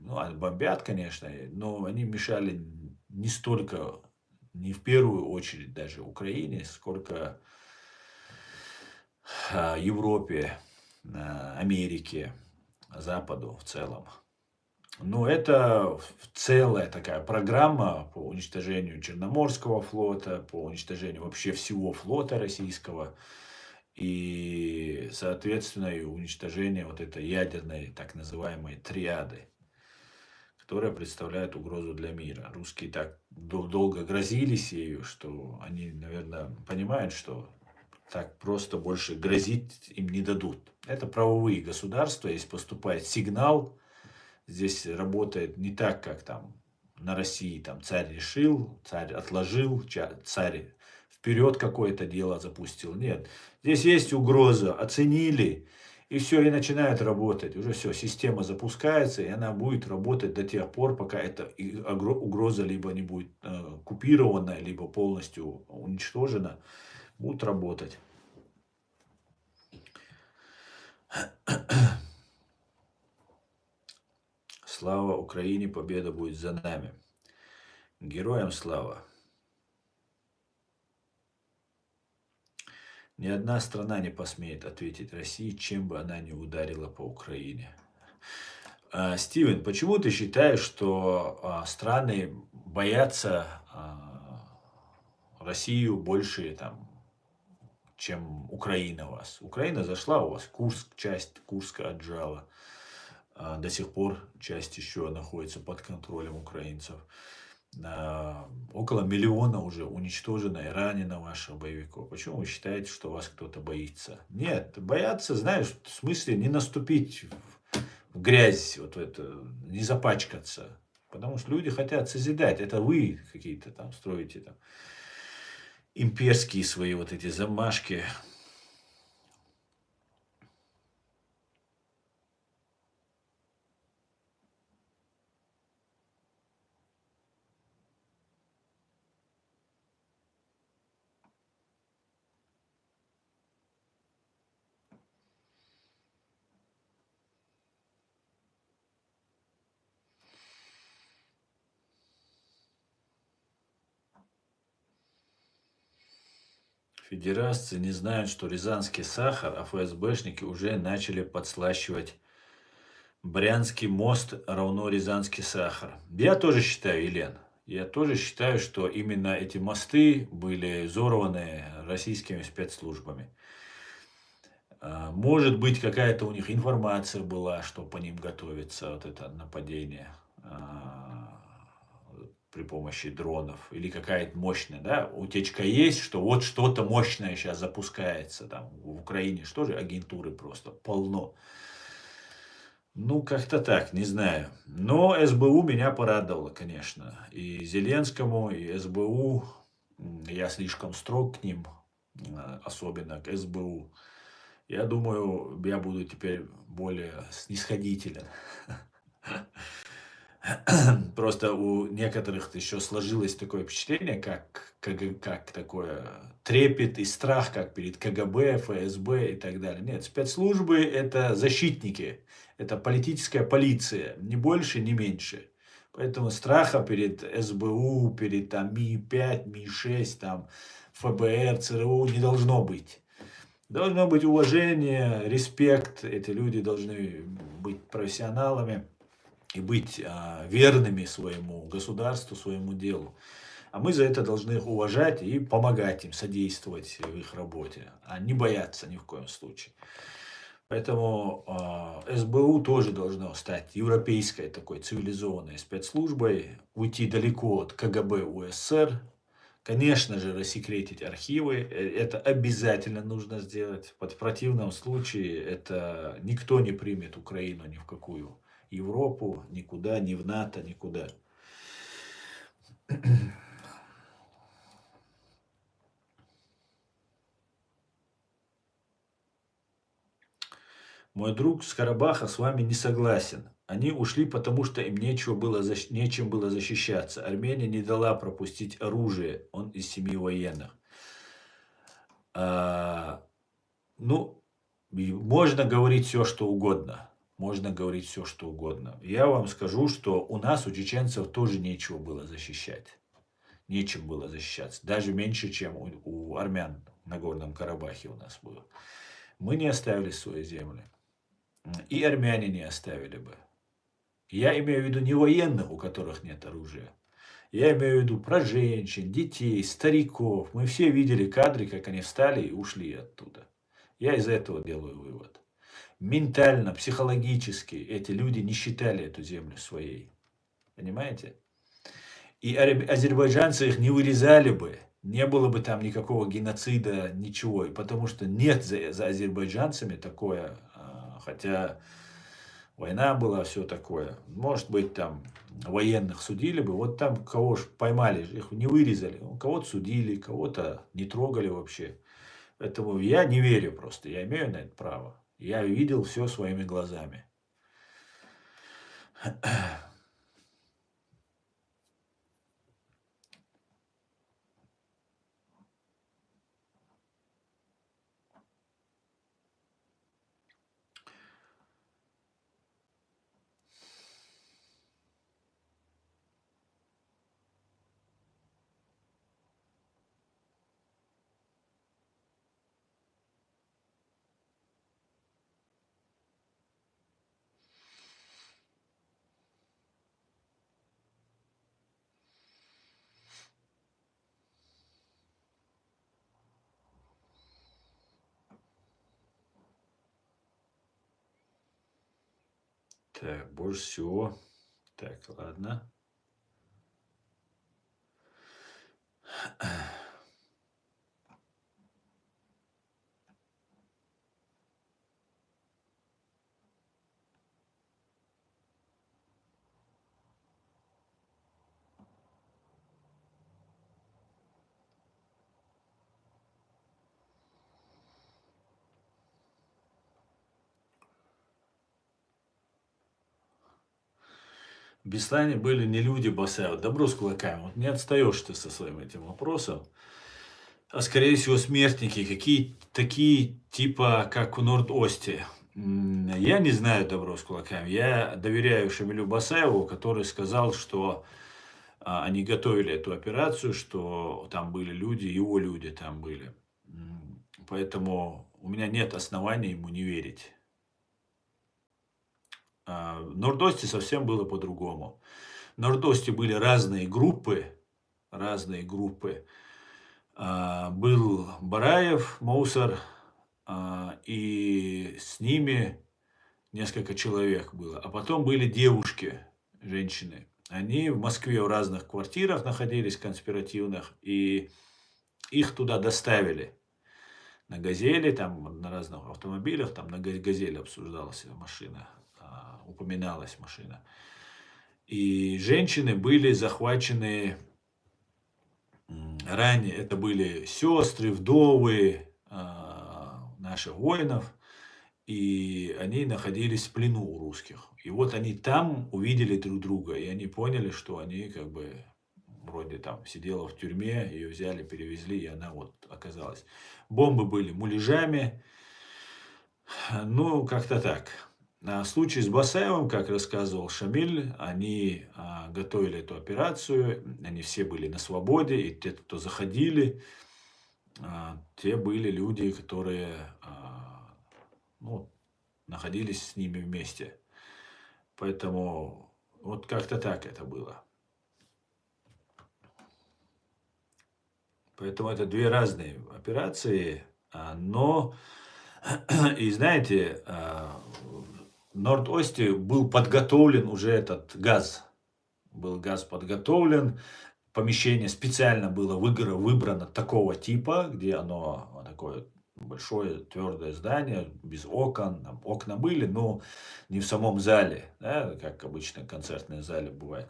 они бомбят, конечно, но они мешали не столько, не в первую очередь даже Украине, сколько Европе, Америке, Западу в целом. Но это целая такая программа по уничтожению Черноморского флота, по уничтожению вообще всего флота российского и, соответственно, и уничтожение вот этой ядерной так называемой триады, которая представляет угрозу для мира. Русские так долго грозились ею, что они, наверное, понимают, что так просто больше грозить им не дадут. Это правовые государства, если поступает сигнал, здесь работает не так, как там на России, там царь решил, царь отложил, царь вперед какое-то дело запустил. Нет, здесь есть угроза, оценили, и все, и начинает работать. Уже все, система запускается, и она будет работать до тех пор, пока эта угроза либо не будет купирована, либо полностью уничтожена, будут работать. Слава Украине, победа будет за нами. Героям слава. Ни одна страна не посмеет ответить России, чем бы она ни ударила по Украине. Стивен, почему ты считаешь, что страны боятся Россию больше, там, чем Украина вас? Украина зашла у вас, Курск, часть Курска отжала. До сих пор часть еще находится под контролем украинцев. Около миллиона уже уничтожено и ранено ваших боевиков. Почему вы считаете, что вас кто-то боится? Нет, боятся, знаешь, в смысле не наступить в грязь, вот в это, не запачкаться. Потому что люди хотят созидать. Это вы какие-то там строите там имперские свои вот эти замашки. Федерасты не знают, что рязанский сахар, а ФСБшники уже начали подслащивать Брянский мост равно рязанский сахар. Я тоже считаю, Елен, я тоже считаю, что именно эти мосты были взорваны российскими спецслужбами. Может быть, какая-то у них информация была, что по ним готовится вот это нападение при помощи дронов или какая-то мощная, да, утечка есть, что вот что-то мощное сейчас запускается там в Украине, что же агентуры просто полно. Ну, как-то так, не знаю. Но СБУ меня порадовало, конечно. И Зеленскому, и СБУ, я слишком строг к ним. особенно к СБУ. Я думаю, я буду теперь более снисходителен. Просто у некоторых еще сложилось такое впечатление, как такое трепет и страх, как перед КГБ, ФСБ и так далее. Нет, спецслужбы – это защитники, это политическая полиция, ни больше, ни меньше. Поэтому страха перед СБУ, перед там, Ми-5, Ми-6, там, ФБР, ЦРУ не должно быть. Должно быть уважение, респект. Эти люди должны быть профессионалами и быть верными своему государству, своему делу. А мы за это должны их уважать и помогать им, содействовать в их работе, а не бояться ни в коем случае. Поэтому СБУ тоже должно стать европейской такой цивилизованной спецслужбой, уйти далеко от КГБ УССР. Конечно же, рассекретить архивы, это обязательно нужно сделать. В противном случае это никто не примет Украину ни в какую Европу, никуда, ни в НАТО, никуда. Мой друг с Карабаха с вами не согласен. Они ушли, потому что им нечем было защищаться. Армения не дала пропустить оружие. Он из семьи военных. Ну, можно говорить все, что угодно. Можно говорить все, что угодно. Я вам скажу, что у нас, у чеченцев, тоже нечего было защищать. Нечем было защищаться. Даже меньше, чем у армян на Горном Карабахе у нас было. Мы не оставили свои земли. И армяне не оставили бы. Я имею в виду не военных, у которых нет оружия. Я имею в виду про женщин, детей, стариков. Мы все видели кадры, как они встали и ушли оттуда. Я из этого делаю вывод. Ментально, психологически эти люди не считали эту землю своей. Понимаете? И азербайджанцы их не вырезали бы. Не было бы там никакого геноцида, ничего. Потому что нет за азербайджанцами такое. Хотя война была, все такое. Может быть, там военных судили бы. Вот там кого ж поймали, их не вырезали. Кого-то судили, кого-то не трогали вообще. Поэтому я не верю просто. Я имею на это право. Я видел все своими глазами. Так, больше всего. Так, ладно. В Беслане были не люди Басаева. Добро с кулаками. Вот не отстаешь ты со своим этим вопросом. А скорее всего смертники. Какие такие типа, как в Норд-Осте. Я не знаю добро с кулаками. Я доверяю Шамилю Басаеву, который сказал, что они готовили эту операцию, что там были люди, его люди там были. Поэтому у меня нет оснований ему не верить. В Норд-Осте совсем было по-другому. В Норд-Осте были разные группы. Разные группы. Был Бараев, Моусар, и с ними несколько человек было. А потом были девушки, женщины. Они в Москве в разных квартирах находились, конспиративных, и их туда доставили. На «Газели», там на разных автомобилях, там на «Газели» обсуждалась машина, упоминалась машина. И женщины были захвачены Ранее это были сестры, вдовы наших воинов, и они находились в плену у русских. И вот они там увидели друг друга, и они поняли, что они как бы вроде там сидела в тюрьме, ее взяли, перевезли, и она вот оказалась. Бомбы были муляжами, ну, как-то так. В случае с Басаевым, как рассказывал Шамиль, они готовили эту операцию, они все были на свободе, и те, кто заходили, те были люди, которые ну, находились с ними вместе. Поэтому вот как-то так это было. Поэтому это две разные операции, но и знаете, в Норд-Осте был подготовлен уже этот газ. Был газ подготовлен, помещение специально было выбрано такого типа, где оно такое большое твердое здание, без окон. Там окна были, но не в самом зале, да, как обычно в концертной зале бывает.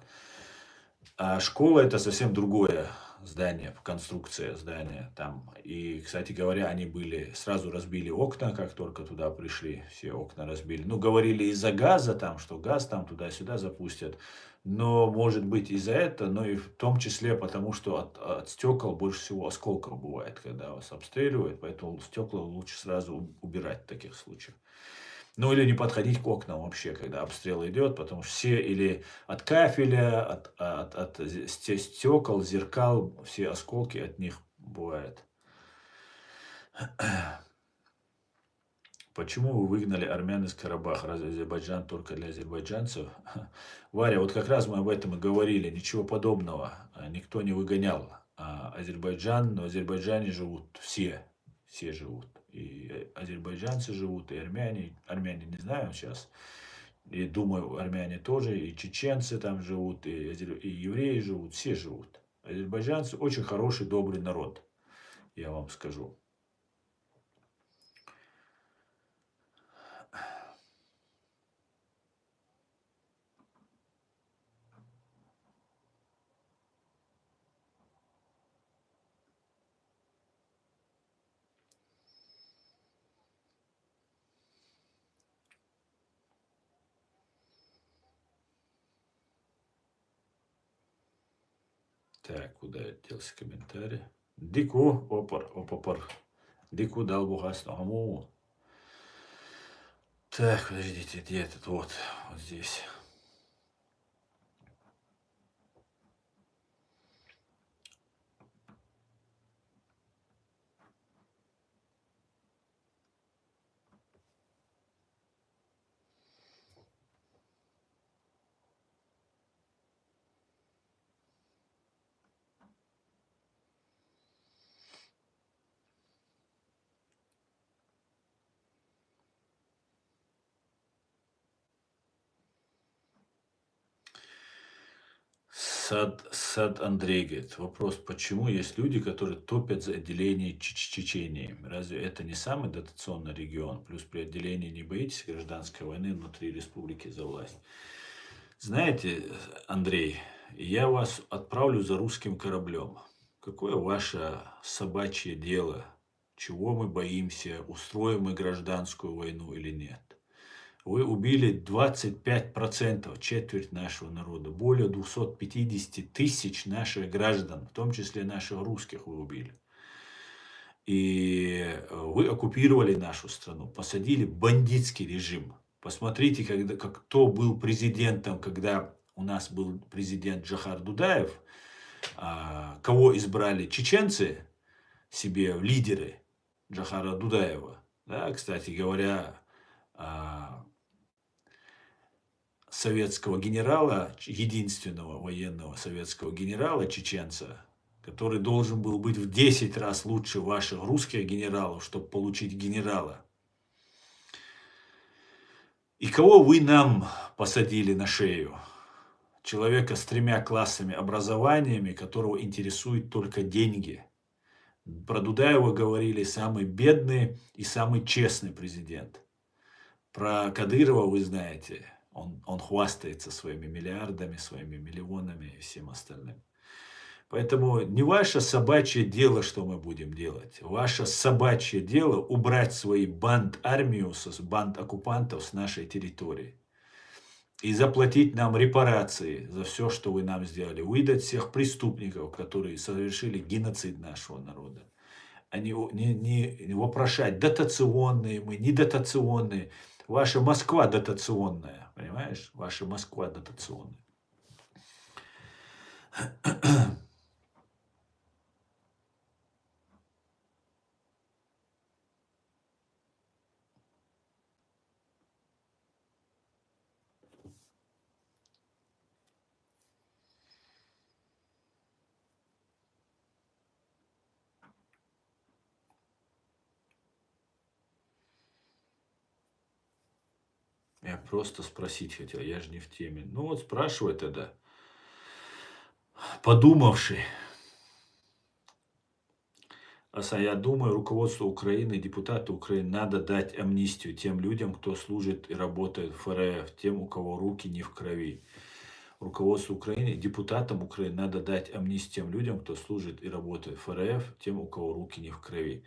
А школа это совсем другое здание, конструкция здания там. И, кстати говоря, они были, сразу разбили окна, как только туда пришли, все окна разбили. Ну, говорили из-за газа там, что газ там туда-сюда запустят. Но, может быть, из-за этого, но и в том числе потому, что от стекол больше всего осколков бывает, когда вас обстреливают, поэтому стекла лучше сразу убирать в таких случаях. Ну, или не подходить к окнам вообще, когда обстрел идет, потому что все или от кафеля, от стекол, зеркал, все осколки от них бывают. Почему вы выгнали армян из Карабаха? Разве Азербайджан только для азербайджанцев? Варя, вот как раз мы об этом и говорили. Ничего подобного. Никто не выгонял Азербайджан. Но в Азербайджане живут все. Все живут. И азербайджанцы живут, и армяне. Армяне не знаю сейчас. И думаю, армяне тоже, и чеченцы там живут, и евреи живут, все живут. Азербайджанцы очень хороший, добрый народ, я вам скажу. Так, куда делся комментарий? Дику, опор. Дику дал бугас ногому. Так, подождите, где этот? Вот здесь. Сад Андрей говорит, вопрос, почему есть люди, которые топят за отделение Чечении? Разве это не самый дотационный регион? Плюс при отделении не боитесь гражданской войны внутри республики за власть? Знаете, Андрей, я вас отправлю за русским кораблем. Какое ваше собачье дело? Чего мы боимся? Устроим мы гражданскую войну или нет? Вы убили 25%, четверть нашего народа. Более 250 тысяч наших граждан, в том числе наших русских, вы убили. И вы оккупировали нашу страну, посадили бандитский режим. Посмотрите, кто был президентом, когда у нас был президент Джохар Дудаев, кого избрали чеченцы себе в лидеры Джохара Дудаева. Да, кстати говоря, советского генерала, единственного военного советского генерала, чеченца, который должен был быть в 10 раз лучше ваших русских генералов, чтобы получить генерала. И кого вы нам посадили на шею? Человека с 3 классами образованиями, которого интересуют только деньги. Про Дудаева говорили самый бедный и самый честный президент. Про Кадырова вы знаете, он хвастается своими миллиардами, своими миллионами и всем остальным. Поэтому не ваше собачье дело, что мы будем делать. Ваше собачье дело убрать свои банд-армию, банд оккупантов с нашей территории. И заплатить нам репарации за все, что вы нам сделали. Выдать всех преступников, которые совершили геноцид нашего народа. А не вопрошать, дотационные мы, недотационные. Ваша Москва дотационная, понимаешь? Ваша Москва дотационная. Я просто спросить хотел, я же не в теме. Ну вот спрашивай тогда, подумавший. Я думаю, руководству Украины, депутаты Украины надо дать амнистию тем людям, кто служит и работает в ФРФ, тем, у кого руки не в крови. Руководству Украины, депутатам Украины надо дать амнистию тем людям, кто служит и работает в ФРФ, тем, у кого руки не в крови.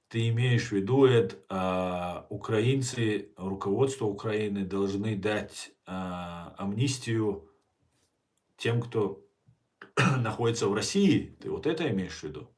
Ты имеешь в виду, украинцы, руководство Украины должны дать амнистию тем, кто находится в России? Ты вот это имеешь в виду?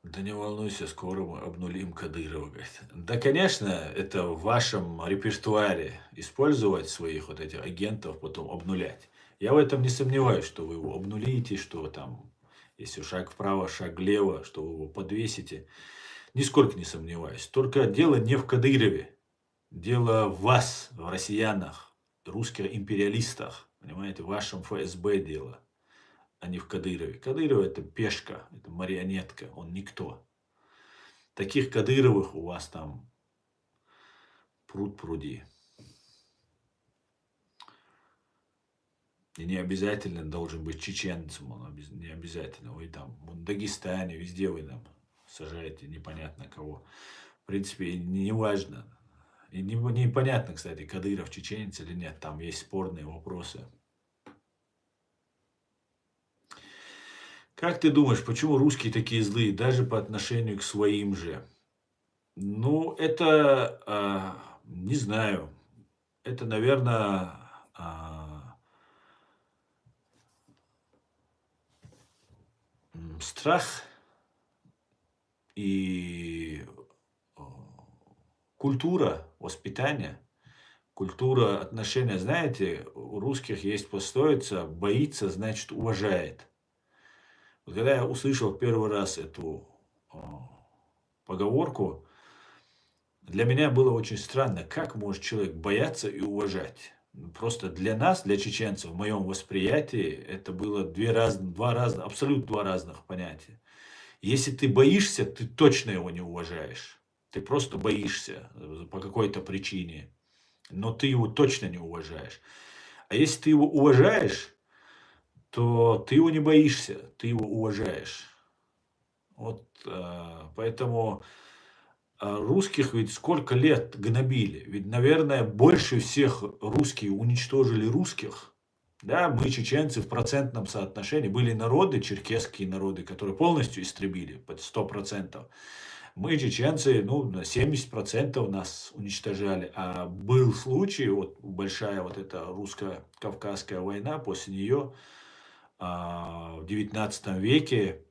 Да не волнуйся, скоро мы обнулим Кадырова, говорит. Да, конечно, это в вашем репертуаре использовать своих вот этих агентов, потом обнулять. Я в этом не сомневаюсь, что вы его обнулите, что там, если шаг вправо, шаг влево, что вы его подвесите. Нисколько не сомневаюсь. Только дело не в Кадырове. Дело в вас, в россиянах, русских империалистах. Понимаете, в вашем ФСБ дело, а не в Кадырове. Кадыров это пешка, это марионетка, он никто. Таких Кадыровых у вас там пруд-пруди. И не обязательно должен быть чеченцем, он не обязательно. Вы там в Дагестане, везде вы там сажаете непонятно кого. В принципе, не важно. И непонятно, кстати, Кадыров чеченец или нет, там есть спорные вопросы. Как ты думаешь, почему русские такие злые, даже по отношению к своим же? Ну, это, не знаю, это, наверное, страх и культура воспитания, культура отношения. Знаете, у русских есть пословица «боится, значит, уважает». Вот когда я услышал первый раз эту поговорку, для меня было очень странно, как может человек бояться и уважать. Просто для нас, для чеченцев, в моем восприятии, это было абсолютно два разных понятия. Если ты боишься, ты точно его не уважаешь. Ты просто боишься по какой-то причине, но ты его точно не уважаешь. А если ты его уважаешь, то ты его не боишься, ты его уважаешь. Вот поэтому русских ведь сколько лет гнобили. Ведь, наверное, больше всех русские уничтожили русских. Да, мы, чеченцы, в процентном соотношении были народы, черкесские народы, которые полностью истребили под 100%. Мы, чеченцы, на 70% нас уничтожали. А был случай, вот большая вот эта русско-кавказская война, после нее в 19 веке,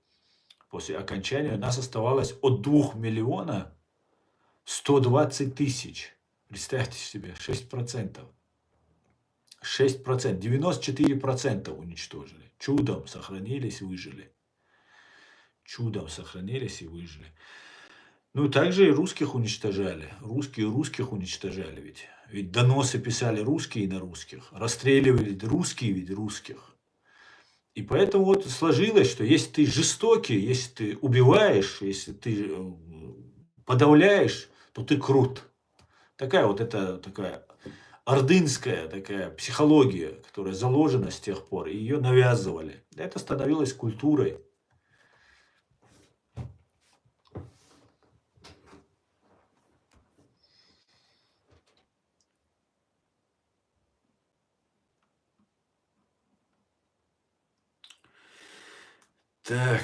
после окончания, у нас оставалось от 2 миллиона 120 тысяч. Представьте себе, 6%. 6%, 94% уничтожили. Чудом сохранились, выжили. Чудом сохранились и выжили. Ну, также и русских уничтожали. Русские русских уничтожали ведь. Ведь доносы писали русские на русских. Расстреливали русские ведь русских. И поэтому вот сложилось, что если ты жестокий, если ты убиваешь, если ты подавляешь, то ты крут. Такая ордынская такая психология, которая заложена с тех пор, и ее навязывали. Это становилось культурой. Так.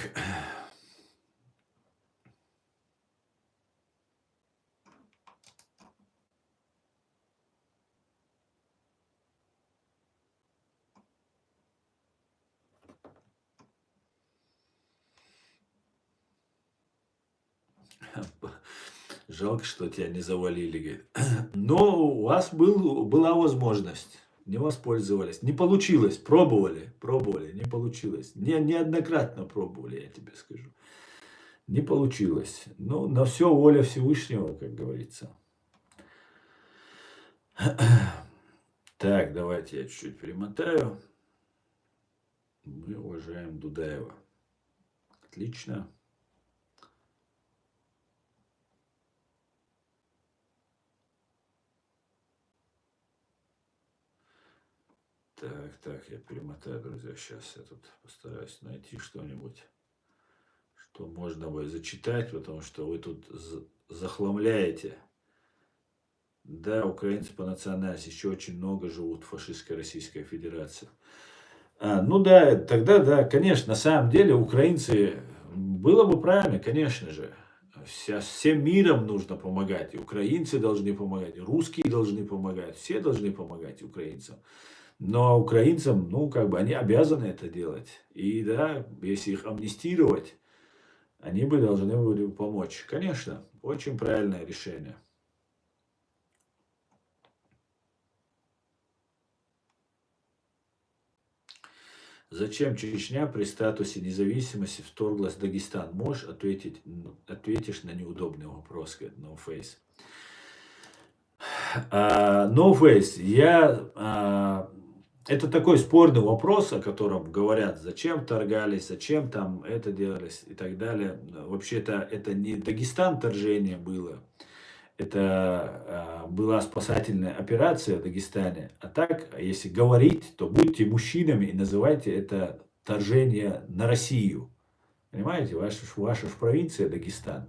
Жалко, что тебя не завалили, говорит. Но у вас была возможность. Не воспользовались. Не получилось. Пробовали, не получилось. Неоднократно пробовали, я тебе скажу. Не получилось. Ну, на все воля Всевышнего, как говорится. Так, давайте я чуть-чуть перемотаю. Мы уважаем Дудаева. Отлично. Так, я перемотаю, друзья. Сейчас я тут постараюсь найти что-нибудь, что можно будет зачитать, потому что вы тут захламляете. Да, украинцы по национальности еще очень много живут в фашистской Российской Федерации. Ну да, тогда да, конечно, на самом деле украинцы, было бы правильно, конечно же, всем миром нужно помогать, и украинцы должны помогать, и русские должны помогать, все должны помогать украинцам. Но украинцам, ну, как бы, они обязаны это делать. И да, если их амнистировать, они бы должны были помочь. Конечно, очень правильное решение. Зачем Чечня при статусе независимости вторглась в Дагестан? Можешь ответишь на неудобный вопрос, говорит No Face. No Face, это такой спорный вопрос, о котором говорят, зачем вторгались, зачем там это делались и так далее. Вообще-то это не Дагестан вторжение было, это была спасательная операция в Дагестане. А так, если говорить, то будьте мужчинами и называйте это вторжение на Россию. Понимаете, ваша ж провинция Дагестан.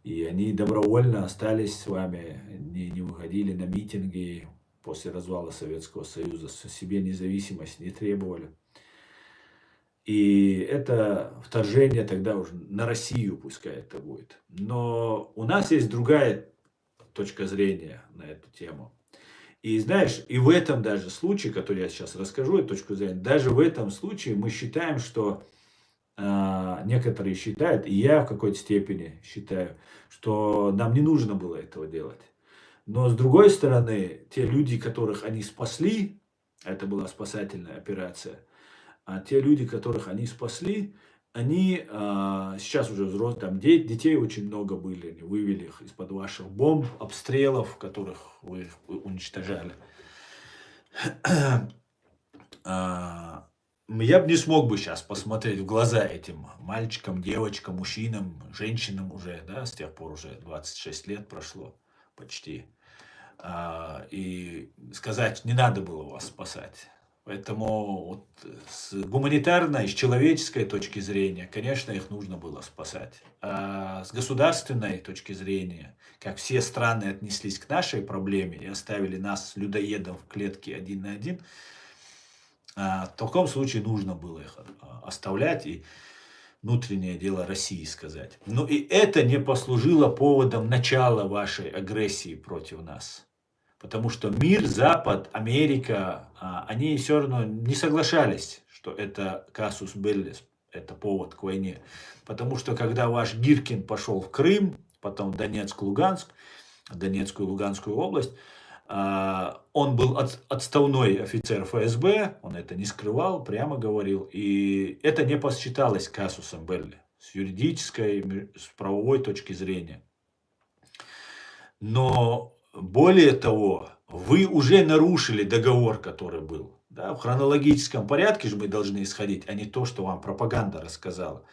И они добровольно остались с вами, не выходили на митинги после развала Советского Союза, себе независимость не требовали. И это вторжение тогда уже на Россию, пускай это будет. Но у нас есть другая точка зрения на эту тему. И знаешь, и в этом даже случае, который я сейчас расскажу, эту точку зрения, даже в этом случае мы считаем, что некоторые считают, и я в какой-то степени считаю, что нам не нужно было этого делать. Но с другой стороны, те люди, которых они спасли, это была спасательная операция, а те люди, которых они спасли, они сейчас уже взрослые, там детей очень много были, они вывели их из-под ваших бомб, обстрелов, которых вы уничтожали. Я бы не смог бы сейчас посмотреть в глаза этим мальчикам, девочкам, мужчинам, женщинам уже, да, с тех пор уже 26 лет прошло почти, и сказать, не надо было вас спасать. Поэтому вот с гуманитарной, с человеческой точки зрения, конечно, их нужно было спасать. А с государственной точки зрения, как все страны отнеслись к нашей проблеме и оставили нас, людоедов, в клетке один на один, в таком случае нужно было их оставлять и внутреннее дело России сказать. Но и это не послужило поводом начала вашей агрессии против нас. Потому что мир, Запад, Америка, они все равно не соглашались, что это казус белли, это повод к войне. Потому что когда ваш Гиркин пошел в Крым, потом в Донецк, Луганск, Донецкую и Луганскую область, он был отставной офицер ФСБ, он это не скрывал, прямо говорил. И это не посчиталось казусом белли с юридической, с правовой точки зрения. Но более того, вы уже нарушили договор, который был. Да? В хронологическом порядке же мы должны исходить, а не то, что вам пропаганда рассказала.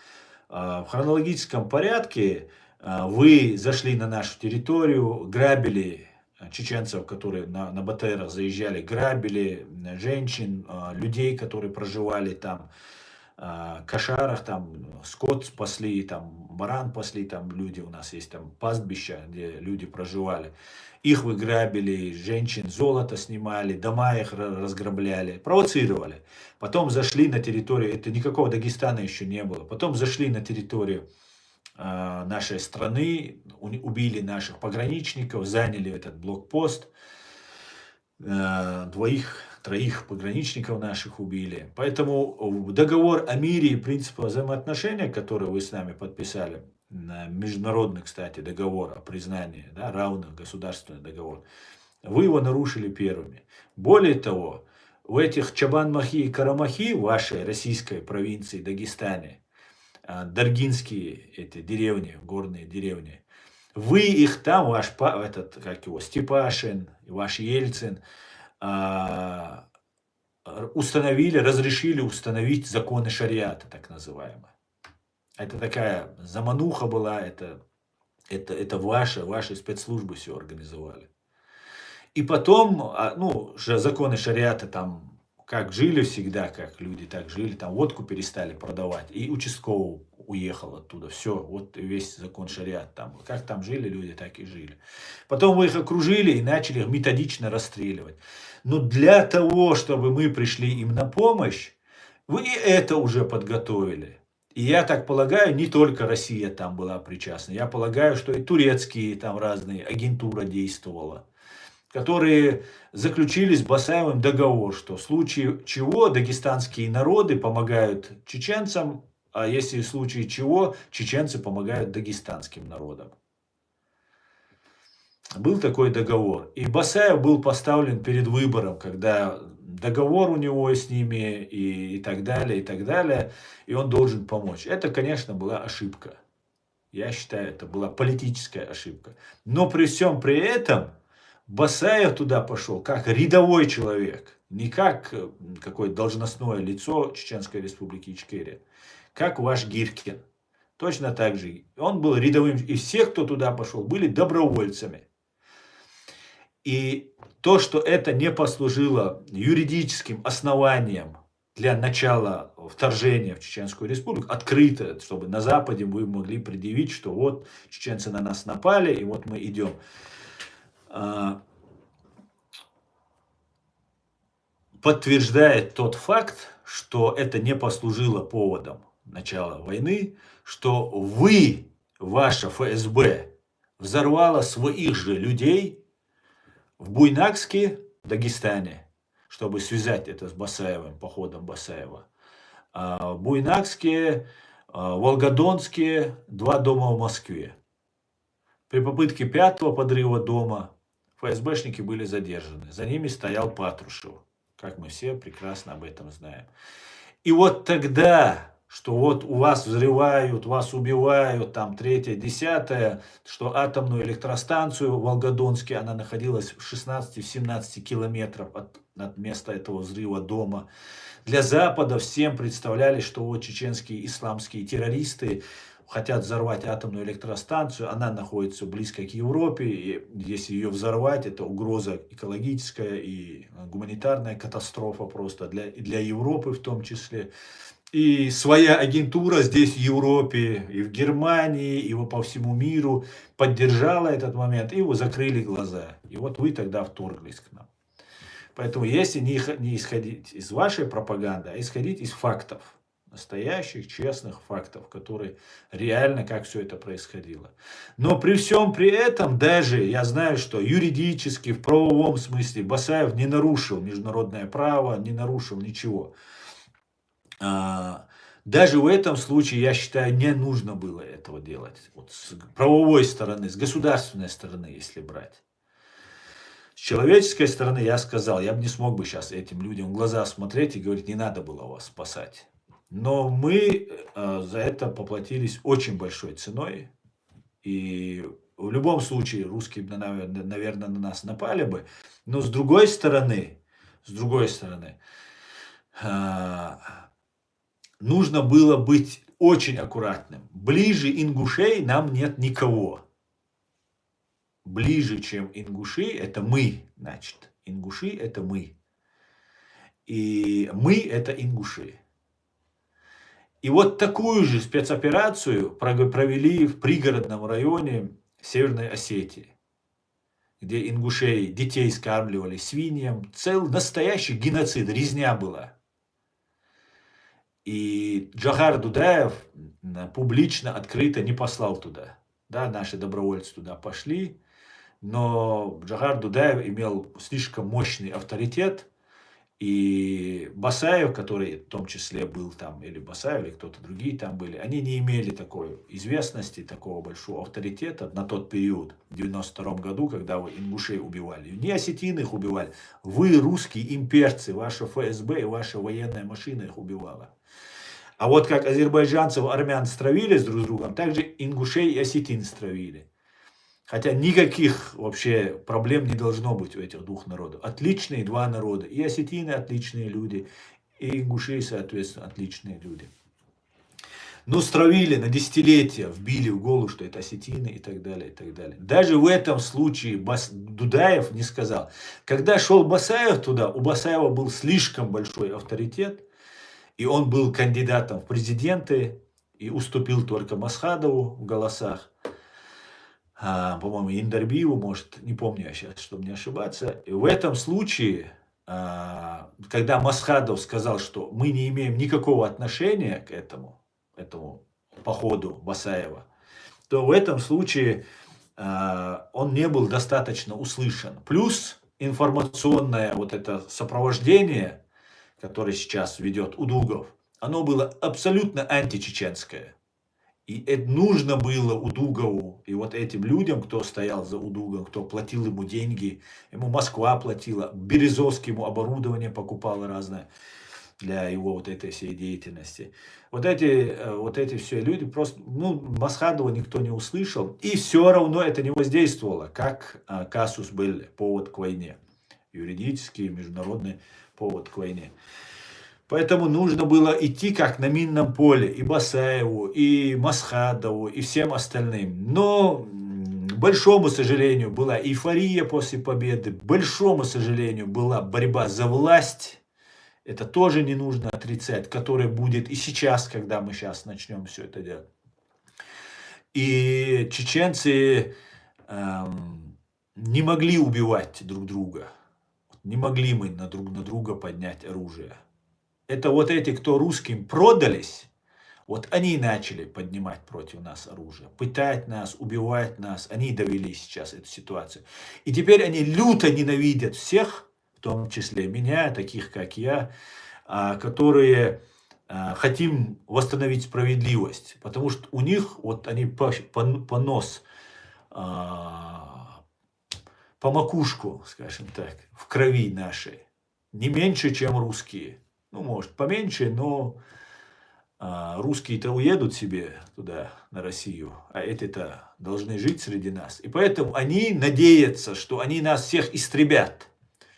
В хронологическом порядке вы зашли на нашу территорию, грабили чеченцев, которые на БТРах заезжали, грабили женщин, людей, которые проживали там, кошарах, там скот спасли, там баран пасли, там люди у нас есть, там пастбища, где люди проживали. Их выграбили, женщин, золото снимали, дома их разграбляли, провоцировали. Потом зашли на территорию, это никакого Дагестана еще не было, потом зашли на территорию нашей страны, убили наших пограничников, заняли этот блокпост, троих пограничников наших убили. Поэтому договор о мире и принципы взаимоотношения, который вы с нами подписали, международный, кстати, договор о признании, да, равных, государственный договор, вы его нарушили первыми. Более того, в этих Чабан-Махи и Карамахи, в вашей российской провинции Дагестане, даргинские эти деревни, горные деревни, вы их там, Степашин, ваш Ельцин, разрешили установить законы шариата, так называемые. Это такая замануха была, это ваши спецслужбы все организовали. И потом, законы шариата там, как жили всегда, как люди так жили, там водку перестали продавать, и участковый уехал оттуда. Все, вот весь закон шариат там. Как там жили люди, так и жили. Потом вы их окружили и начали их методично расстреливать. Но для того, чтобы мы пришли им на помощь, вы и это уже подготовили. И я так полагаю, не только Россия там была причастна. Я полагаю, что и турецкие там разные агентура действовала, которые заключили с Басаевым договор, что в случае чего дагестанские народы помогают чеченцам, а если в случае чего чеченцы помогают дагестанским народам. Был такой договор. И Басаев был поставлен перед выбором, когда договор у него с ними и так далее, и он должен помочь. Это, конечно, была ошибка. Я считаю, это была политическая ошибка. Но при всем при этом Басаев туда пошел как рядовой человек, не как какое-то должностное лицо Чеченской Республики Ичкерия, как ваш Гиркин. Точно так же. Он был рядовым, и все, кто туда пошел, были добровольцами. И то, что это не послужило юридическим основанием для начала вторжения в Чеченскую Республику, открыто, чтобы на Западе вы могли предъявить, что вот чеченцы на нас напали, и вот мы идем. Подтверждает тот факт, что это не послужило поводом начала войны, что ваша ФСБ, взорвала своих же людей в Буйнакске, в Дагестане, чтобы связать это с Басаевым, походом Басаева. В Буйнакске, Волгодонске, 2 дома в Москве. При попытке 5-го подрыва дома ФСБшники были задержаны. За ними стоял Патрушев, как мы все прекрасно об этом знаем. И вот тогда, что вот у вас взрывают, вас убивают, там 3-е, 10-е, что атомную электростанцию в Волгодонске, она находилась в 16-17 километров от места этого взрыва дома. Для Запада всем представляли, что вот чеченские исламские террористы хотят взорвать атомную электростанцию, она находится близко к Европе, и если ее взорвать, это угроза экологическая и гуманитарная катастрофа просто для Европы в том числе. И своя агентура здесь в Европе, и в Германии, и по всему миру поддержала этот момент, и закрыли глаза. И вот вы тогда вторглись к нам. Поэтому если не исходить из вашей пропаганды, а исходить из фактов, настоящих, честных фактов, которые реально, как все это происходило. Но при всем при этом, даже я знаю, что юридически, в правовом смысле, Басаев не нарушил международное право, не нарушил ничего. Даже в этом случае, я считаю, не нужно было этого делать. Вот с правовой стороны, с государственной стороны, если брать. С человеческой стороны, я сказал, я бы не смог бы сейчас этим людям в глаза смотреть и говорить, не надо было вас спасать. Но мы за это поплатились очень большой ценой. И в любом случае русские, наверное, на нас напали бы. Но с другой стороны, нужно было быть очень аккуратным. Ближе ингушей нам нет никого. ближе, чем ингуши, это мы, значит. Ингуши – это мы. И мы – это ингуши. И вот такую же спецоперацию провели в пригородном районе Северной Осетии, где ингушей детей скармливали свиньям. Настоящий геноцид, резня была. И Джохар Дудаев публично, открыто не послал туда. Да, наши добровольцы туда пошли, но Джохар Дудаев имел слишком мощный авторитет, и Басаев, который в том числе был там, или Басаев, или кто-то другие там были, они не имели такой известности, такого большого авторитета на тот период, в 92 году, когда вы ингушей убивали. Не осетины их убивали, вы, русские имперцы, ваше ФСБ и ваша военная машина их убивала. А вот как азербайджанцев, армян стравили друг с другом, так же ингушей и осетин стравили. Хотя никаких вообще проблем не должно быть у этих двух народов. Отличные два народа. И осетины отличные люди, и ингуши, соответственно, отличные люди. Но стравили на десятилетия, вбили в голову, что это осетины и так далее, и так далее. Даже в этом случае Дудаев не сказал. Когда шел Басаев туда, у Басаева был слишком большой авторитет, и он был кандидатом в президенты, и уступил только Масхадову в голосах. По-моему, Индарбиеву, может, не помню я сейчас, чтобы не ошибаться. И в этом случае, когда Масхадов сказал, что мы не имеем никакого отношения к этому походу Басаева, то в этом случае он не был достаточно услышан. Плюс информационное вот это сопровождение, которое сейчас ведет Удугов, оно было абсолютно античеченское. И это нужно было Удугову и вот этим людям, кто стоял за Удугом, кто платил ему деньги, ему Москва платила, Березовский ему оборудование покупало разное для его вот этой всей деятельности. Вот эти все люди просто, Масхадова никто не услышал, и все равно это не воздействовало, как казус был повод к войне, юридический, международный повод к войне. Поэтому нужно было идти как на минном поле и Басаеву, и Масхадову, и всем остальным. Но, к большому сожалению, была эйфория после победы, к большому сожалению, была борьба за власть. Это тоже не нужно отрицать, которая будет и сейчас, когда мы сейчас начнем все это делать. И чеченцы не могли убивать друг друга. Не могли мы друг на друга поднять оружие. Это вот эти, кто русским продались, вот они начали поднимать против нас оружие, пытать нас, убивать нас. Они довели сейчас эту ситуацию. И теперь они люто ненавидят всех, в том числе меня, таких как я, которые хотим восстановить справедливость. Потому что у них, вот они понос по макушку, скажем так, в крови нашей, не меньше, чем русские. Может, поменьше, но русские-то уедут себе туда, на Россию, а эти-то должны жить среди нас. И поэтому они надеются, что они нас всех истребят,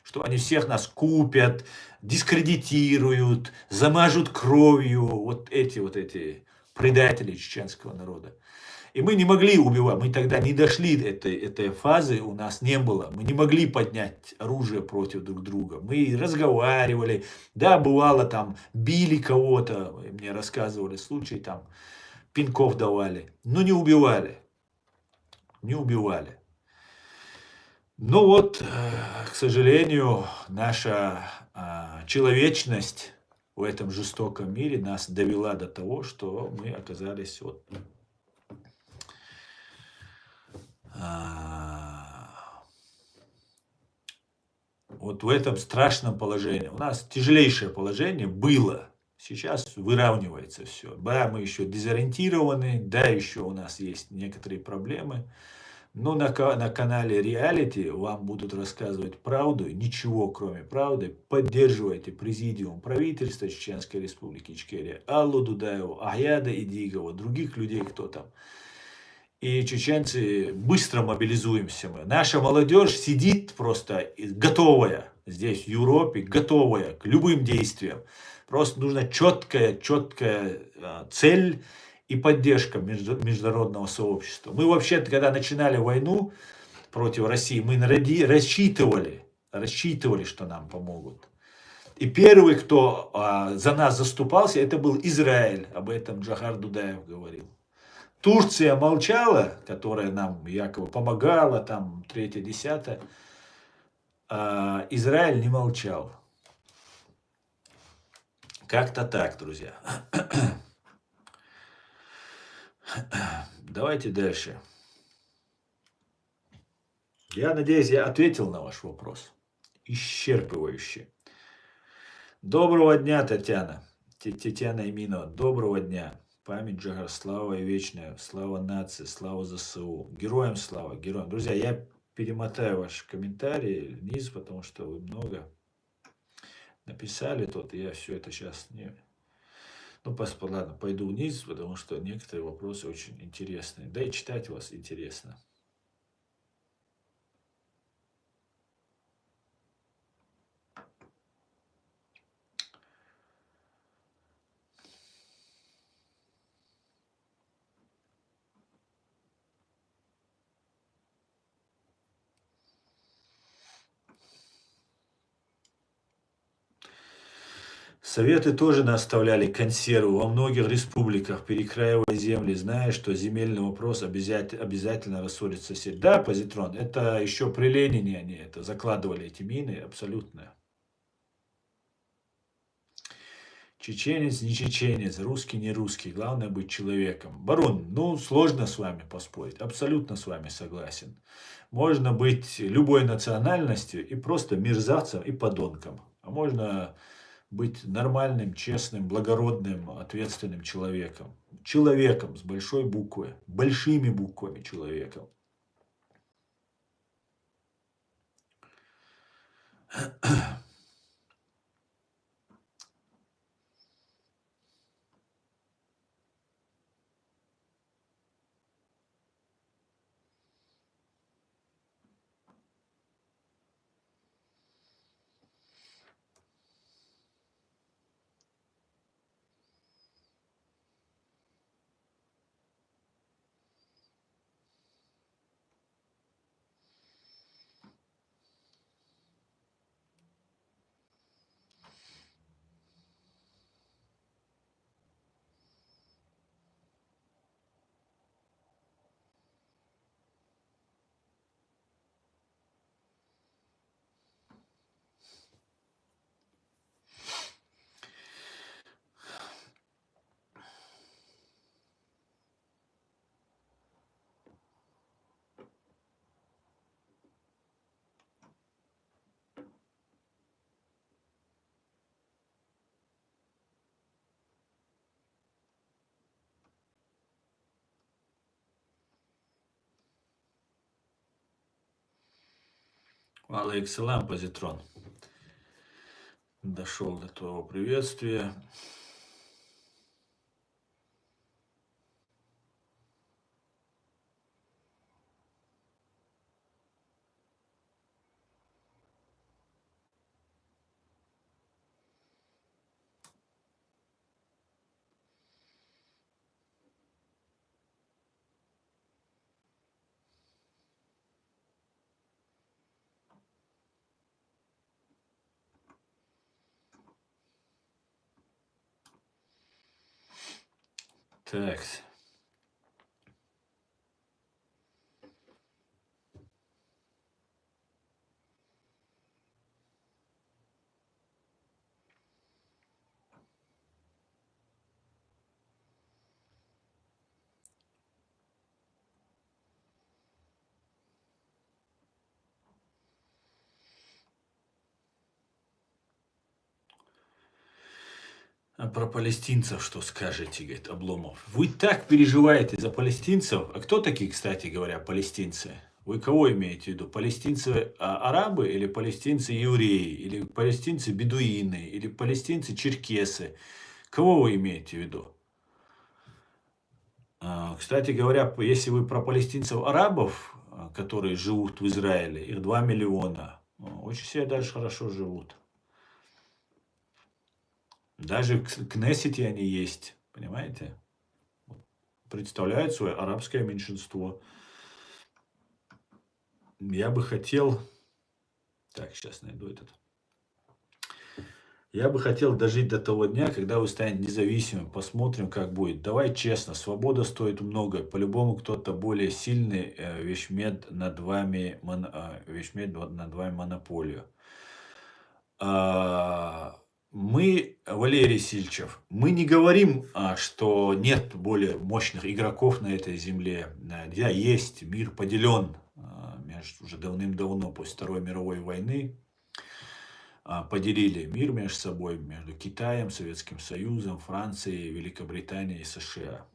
что они всех нас купят, дискредитируют, замажут кровью, вот эти предатели чеченского народа. И мы не могли убивать, мы тогда не дошли этой фазы, у нас не было. Мы не могли поднять оружие против друг друга. Мы разговаривали, да, бывало там, били кого-то, мне рассказывали случаи, там, пинков давали, но не убивали. Не убивали. Ну вот, к сожалению, наша человечность в этом жестоком мире нас довела до того, что мы оказались вот в этом страшном положении. У нас тяжелейшее положение было. Сейчас выравнивается все. Да, мы еще дезориентированы, да, еще у нас есть некоторые проблемы. Но на канале Reality вам будут рассказывать правду, ничего кроме правды. Поддерживайте президиум правительства Чеченской Республики Ичкерия, Аллу Дудаеву, Ахьяда Идигова, других людей, кто там. И чеченцы быстро мобилизуемся мы. Наша молодежь сидит просто готовая здесь, в Европе, готовая к любым действиям. Просто нужна четкая цель и поддержка международного сообщества. Мы вообще-то, когда начинали войну, против России. Мы рассчитывали, что нам помогут. И первый, кто за нас заступался, это был Израиль. Об этом Джохар Дудаев говорил. Турция молчала, которая нам якобы помогала, там, 3-10. А Израиль не молчал. Как-то так, друзья. Давайте дальше. Я надеюсь, я ответил на ваш вопрос. Исчерпывающе. Доброго дня, Татьяна. Татьяна Иминова. Доброго дня. Память Джохар, слава и вечная, слава нации, слава ЗСУ. Героям слава, героям. Друзья, я перемотаю ваши комментарии вниз, потому что вы много написали тут, и я все это сейчас не... Ну, ладно, пойду вниз, потому что некоторые вопросы очень интересные. Да и читать вас интересно. Советы тоже оставляли консервы во многих республиках, перекраивая земли, зная, что земельный вопрос обязательно рассорит сосед. Да, позитрон, это еще при Ленине они это закладывали, эти мины, абсолютно. Чеченец, не чеченец, русский, не русский, главное быть человеком. Барон, ну сложно с вами поспорить, абсолютно с вами согласен. Можно быть любой национальностью и просто мерзавцем и подонком. А можно быть нормальным, честным, благородным, ответственным человеком. Человеком с большой буквы, большими буквами человеком. Алейкум, позитрон. Дошел до твоего приветствия. Так. А про палестинцев что скажете, говорит Обломов? Вы так переживаете за палестинцев. А кто такие, кстати говоря, палестинцы? Вы кого имеете в виду? Палестинцы арабы или палестинцы евреи? Или палестинцы бедуины? Или палестинцы черкесы? Кого вы имеете в виду? Кстати говоря, если вы про палестинцев арабов, которые живут в Израиле, их 2 миллиона, очень себе даже хорошо живут. Даже в Кнессете они есть, понимаете? Представляют свое арабское меньшинство. я бы хотел... Так, сейчас найду этот. Я бы хотел дожить до того дня, когда вы станете независимым. Посмотрим, как будет. Давай честно, свобода стоит много. По-любому кто-то более сильный вещмет над вами, вещмет над вами монополию. Мы, Валерий Сильчев, мы не говорим, что нет более мощных игроков на этой земле. Да, есть, мир поделен уже давным-давно, после Второй мировой войны. Поделили мир между собой, между Китаем, Советским Союзом, Францией, Великобританией и США.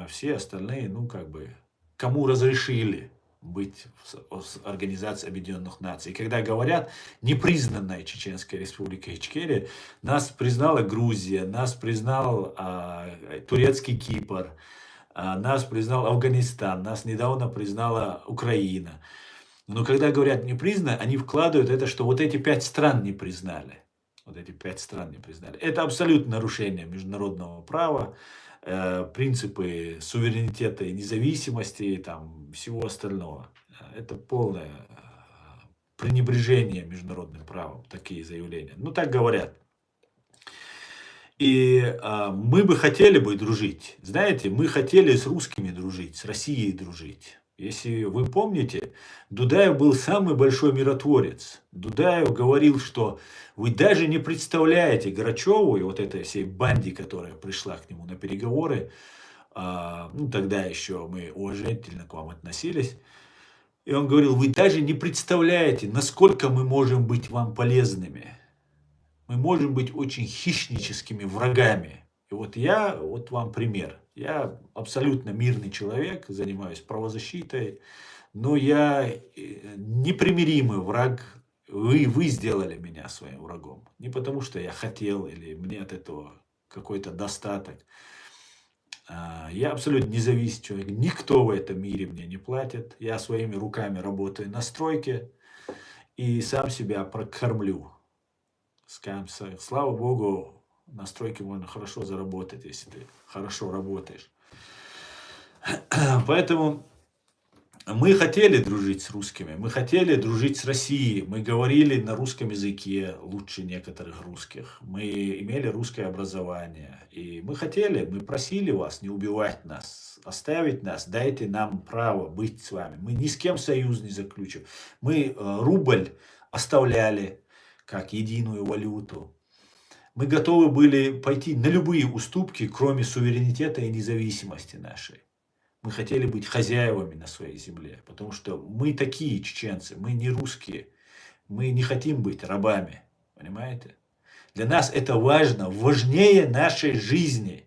Все остальные, ну, как бы, кому разрешили быть в Организации Объединенных Наций. И когда говорят, непризнанная Чеченская Республика Ичкерия, нас признала Грузия, нас признал турецкий Кипр, нас признал Афганистан, нас недавно признала Украина. Но когда говорят не признано, они вкладывают это, что вот эти 5 стран не признали. Вот эти 5 стран не признали. Это абсолютно нарушение международного права, принципы суверенитета и независимости, и там, всего остального. Это полное пренебрежение международным правом, такие заявления. Ну, так говорят. И мы бы хотели бы дружить. Знаете, мы хотели с русскими дружить, с Россией дружить. Если вы помните, Дудаев был самый большой миротворец. Дудаев говорил, что вы даже не представляете Грачеву и вот этой всей банде, которая пришла к нему на переговоры. Ну, тогда еще мы уважительно к вам относились. И он говорил, вы даже не представляете, насколько мы можем быть вам полезными. Мы можем быть очень хищническими врагами. И вот вам пример. Я абсолютно мирный человек, занимаюсь правозащитой, но я непримиримый враг. Вы сделали меня своим врагом. Не потому, что я хотел или мне от этого какой-то достаток. Я абсолютно независимый человек. Никто в этом мире мне не платит. Я своими руками работаю на стройке и сам себя прокормлю. Слава Богу, на стройке можно хорошо заработать, если ты хорошо работаешь. Поэтому мы хотели дружить с русскими, мы хотели дружить с Россией. Мы говорили на русском языке лучше некоторых русских. Мы имели русское образование. И мы просили вас не убивать нас, оставить нас, дайте нам право быть с вами. Мы ни с кем союз не заключим. Мы рубль оставляли как единую валюту. Мы готовы были пойти на любые уступки, кроме суверенитета и независимости нашей. Мы хотели быть хозяевами на своей земле, потому что мы такие чеченцы, мы не русские. Мы не хотим быть рабами, понимаете? Для нас это важно, важнее нашей жизни.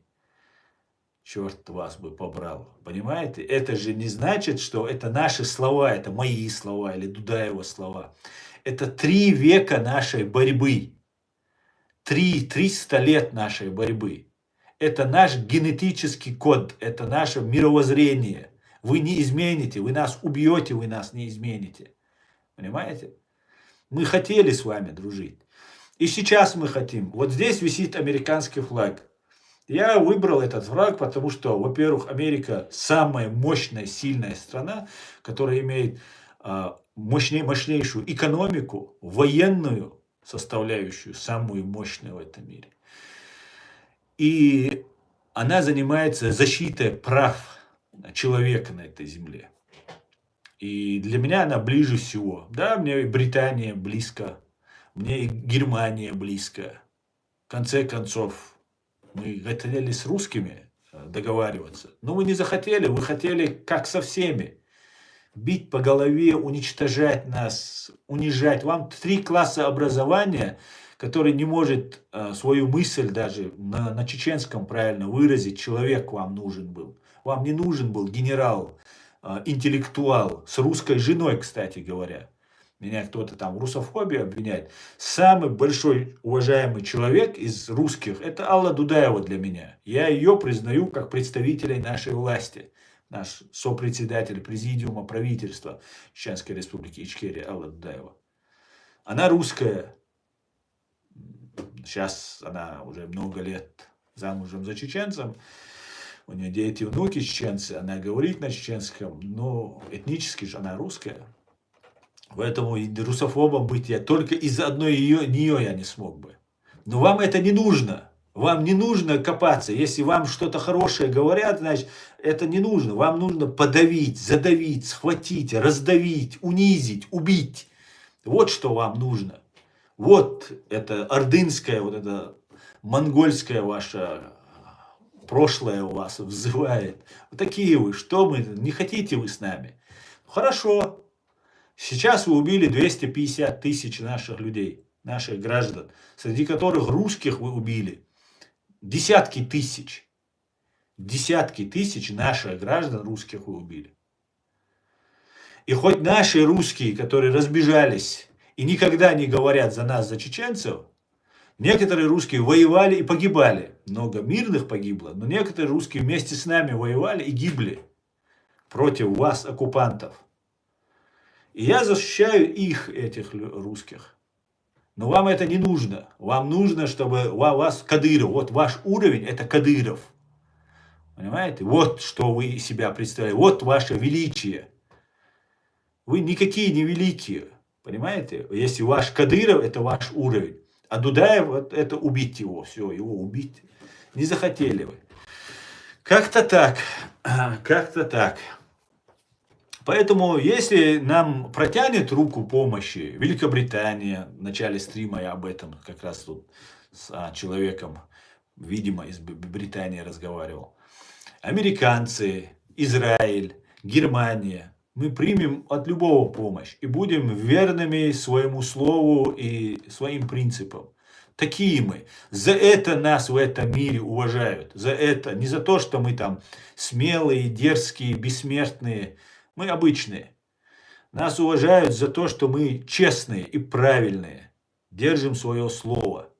Черт вас бы побрал, понимаете? Это же не значит, что это наши слова, это мои слова или Дудаева слова. Это 3 века нашей борьбы. 300 лет нашей борьбы. Это наш генетический код, это наше мировоззрение. Вы не измените, вы нас убьете, вы нас не измените. Понимаете? Мы хотели с вами дружить. И сейчас мы хотим. Вот здесь висит американский флаг. Я выбрал этот флаг, потому что, во-первых, Америка самая мощная, сильная страна, которая имеет мощнейшую экономику, военную составляющую, самую мощную в этом мире. И она занимается защитой прав человека на этой земле. И для меня она ближе всего. Да, мне и Британия близко, мне и Германия близко. В конце концов, мы хотели с русскими договариваться. Но вы не захотели, вы хотели как со всеми. Бить по голове, уничтожать нас, унижать. Вам 3 класса образования, который не может свою мысль даже на чеченском правильно выразить. Человек вам нужен был. Вам не нужен был генерал, интеллектуал, с русской женой, кстати говоря. Меня кто-то там в русофобии обвиняет. Самый большой уважаемый человек из русских – это Алла Дудаева для меня. Я ее признаю как представителей нашей власти. Наш сопредседатель президиума правительства Чеченской Республики Ичкерия Алла Дудаева. Она русская. Сейчас она уже много лет замужем за чеченцем. У нее дети, внуки чеченцы. Она говорит на чеченском, но этнически же она русская. Поэтому и русофобом быть я только из-за одной нее я не смог бы. Но вам это не нужно. Вам не нужно копаться. Если вам что-то хорошее говорят, значит, это не нужно. Вам нужно подавить, задавить, схватить, раздавить, унизить, убить. Вот что вам нужно. Вот это ордынское, вот это монгольское ваше прошлое у вас взывает. Вот такие вы, что мы, не хотите вы с нами? Хорошо. Сейчас вы убили 250 тысяч наших людей, наших граждан, среди которых русских вы убили десятки тысяч. Десятки тысяч наших граждан русских вы убили. И хоть наши русские, которые разбежались и никогда не говорят за нас, за чеченцев, некоторые русские воевали и погибали. Много мирных погибло, но некоторые русские вместе с нами воевали и гибли против вас, оккупантов. И я защищаю их, этих русских. Но вам это не нужно. Вам нужно, чтобы у вас Кадыров, вот ваш уровень это Кадыров. Понимаете? Вот что вы из себя представляете. Вот ваше величие. Вы никакие не великие. Понимаете? Если ваш Кадыров, это ваш уровень. А Дудаев, вот это убить его. Все, его убить. Не захотели вы. Как-то так. Как-то так. Поэтому, если нам протянет руку помощи, Великобритания, в начале стрима я об этом как раз тут с человеком, видимо, из Британии разговаривал. Американцы, Израиль, Германия. Мы примем от любого помощь и будем верными своему слову и своим принципам. Такие мы. За это нас в этом мире уважают. За это. Не за то, что мы там смелые, дерзкие, бессмертные. Мы обычные. Нас уважают за то, что мы честные и правильные. Держим свое слово.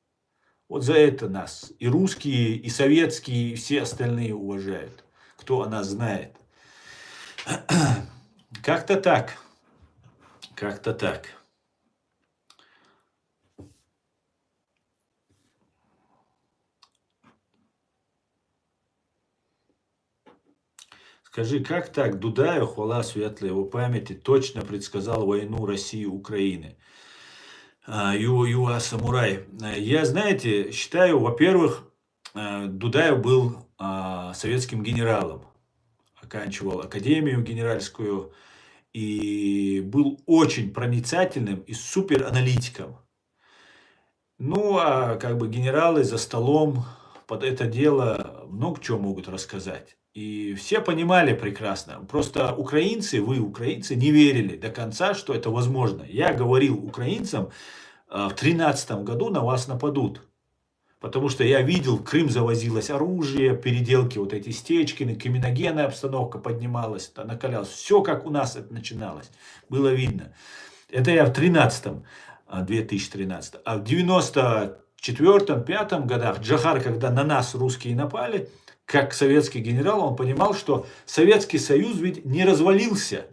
Вот за это нас и русские, и советские, и все остальные уважают. Кто о нас знает. Как-то так. Как-то так. Скажи, как так Дудаев, хвала светлой его памяти, точно предсказал войну России и Украины? Юа Самурай. Я, знаете, считаю, во-первых, Дудаев был советским генералом. Оканчивал академию генеральскую и был очень проницательным и супераналитиком. Ну, а как бы генералы за столом под это дело много чего могут рассказать. И все понимали прекрасно. Просто украинцы, вы, украинцы, не верили до конца, что это возможно. Я говорил украинцам, в 2013 году на вас нападут. Потому что я видел, в Крым завозилось оружие, переделки вот эти Стечкины, криминогенная обстановка поднималась, накалялась. Все как у нас это начиналось. Было видно. Это я в 2013. А в 94-5 годах Джохар, когда на нас русские напали, как советский генерал, он понимал, что Советский Союз ведь не развалился.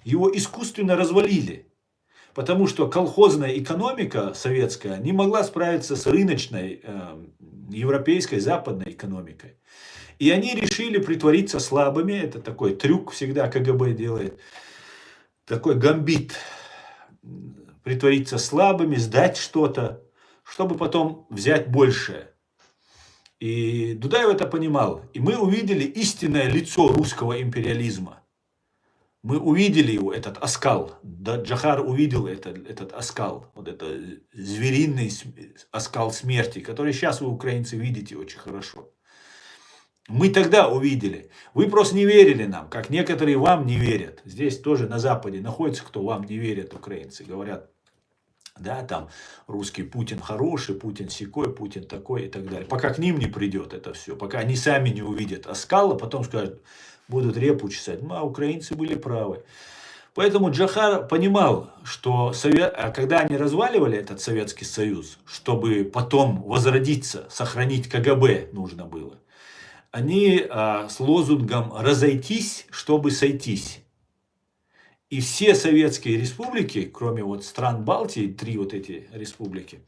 Его искусственно развалили. Потому что колхозная экономика советская не могла справиться с рыночной, европейской, западной экономикой. И они решили притвориться слабыми. Это такой трюк всегда КГБ делает. Такой гамбит. Притвориться слабыми, сдать что-то, чтобы потом взять большее. И Дудаев это понимал. И мы увидели истинное лицо русского империализма. Мы увидели его, этот оскал. Да, Джохар увидел этот оскал. Вот это звериный оскал смерти, который сейчас вы, украинцы, видите очень хорошо. Мы тогда увидели. Вы просто не верили нам, как некоторые вам не верят. Здесь тоже на Западе находится, кто вам не верят, украинцы. Говорят, да, там русский Путин хороший, Путин сякой, Путин такой и так далее. Пока к ним не придет это все. Пока они сами не увидят оскала, потом скажут, будут репу чесать. Ну, а украинцы были правы. Поэтому Джохар понимал, что когда они разваливали этот Советский Союз, чтобы потом возродиться, сохранить КГБ нужно было, они с лозунгом «разойтись, чтобы сойтись». И все советские республики, кроме вот стран Балтии, 3 вот эти республики,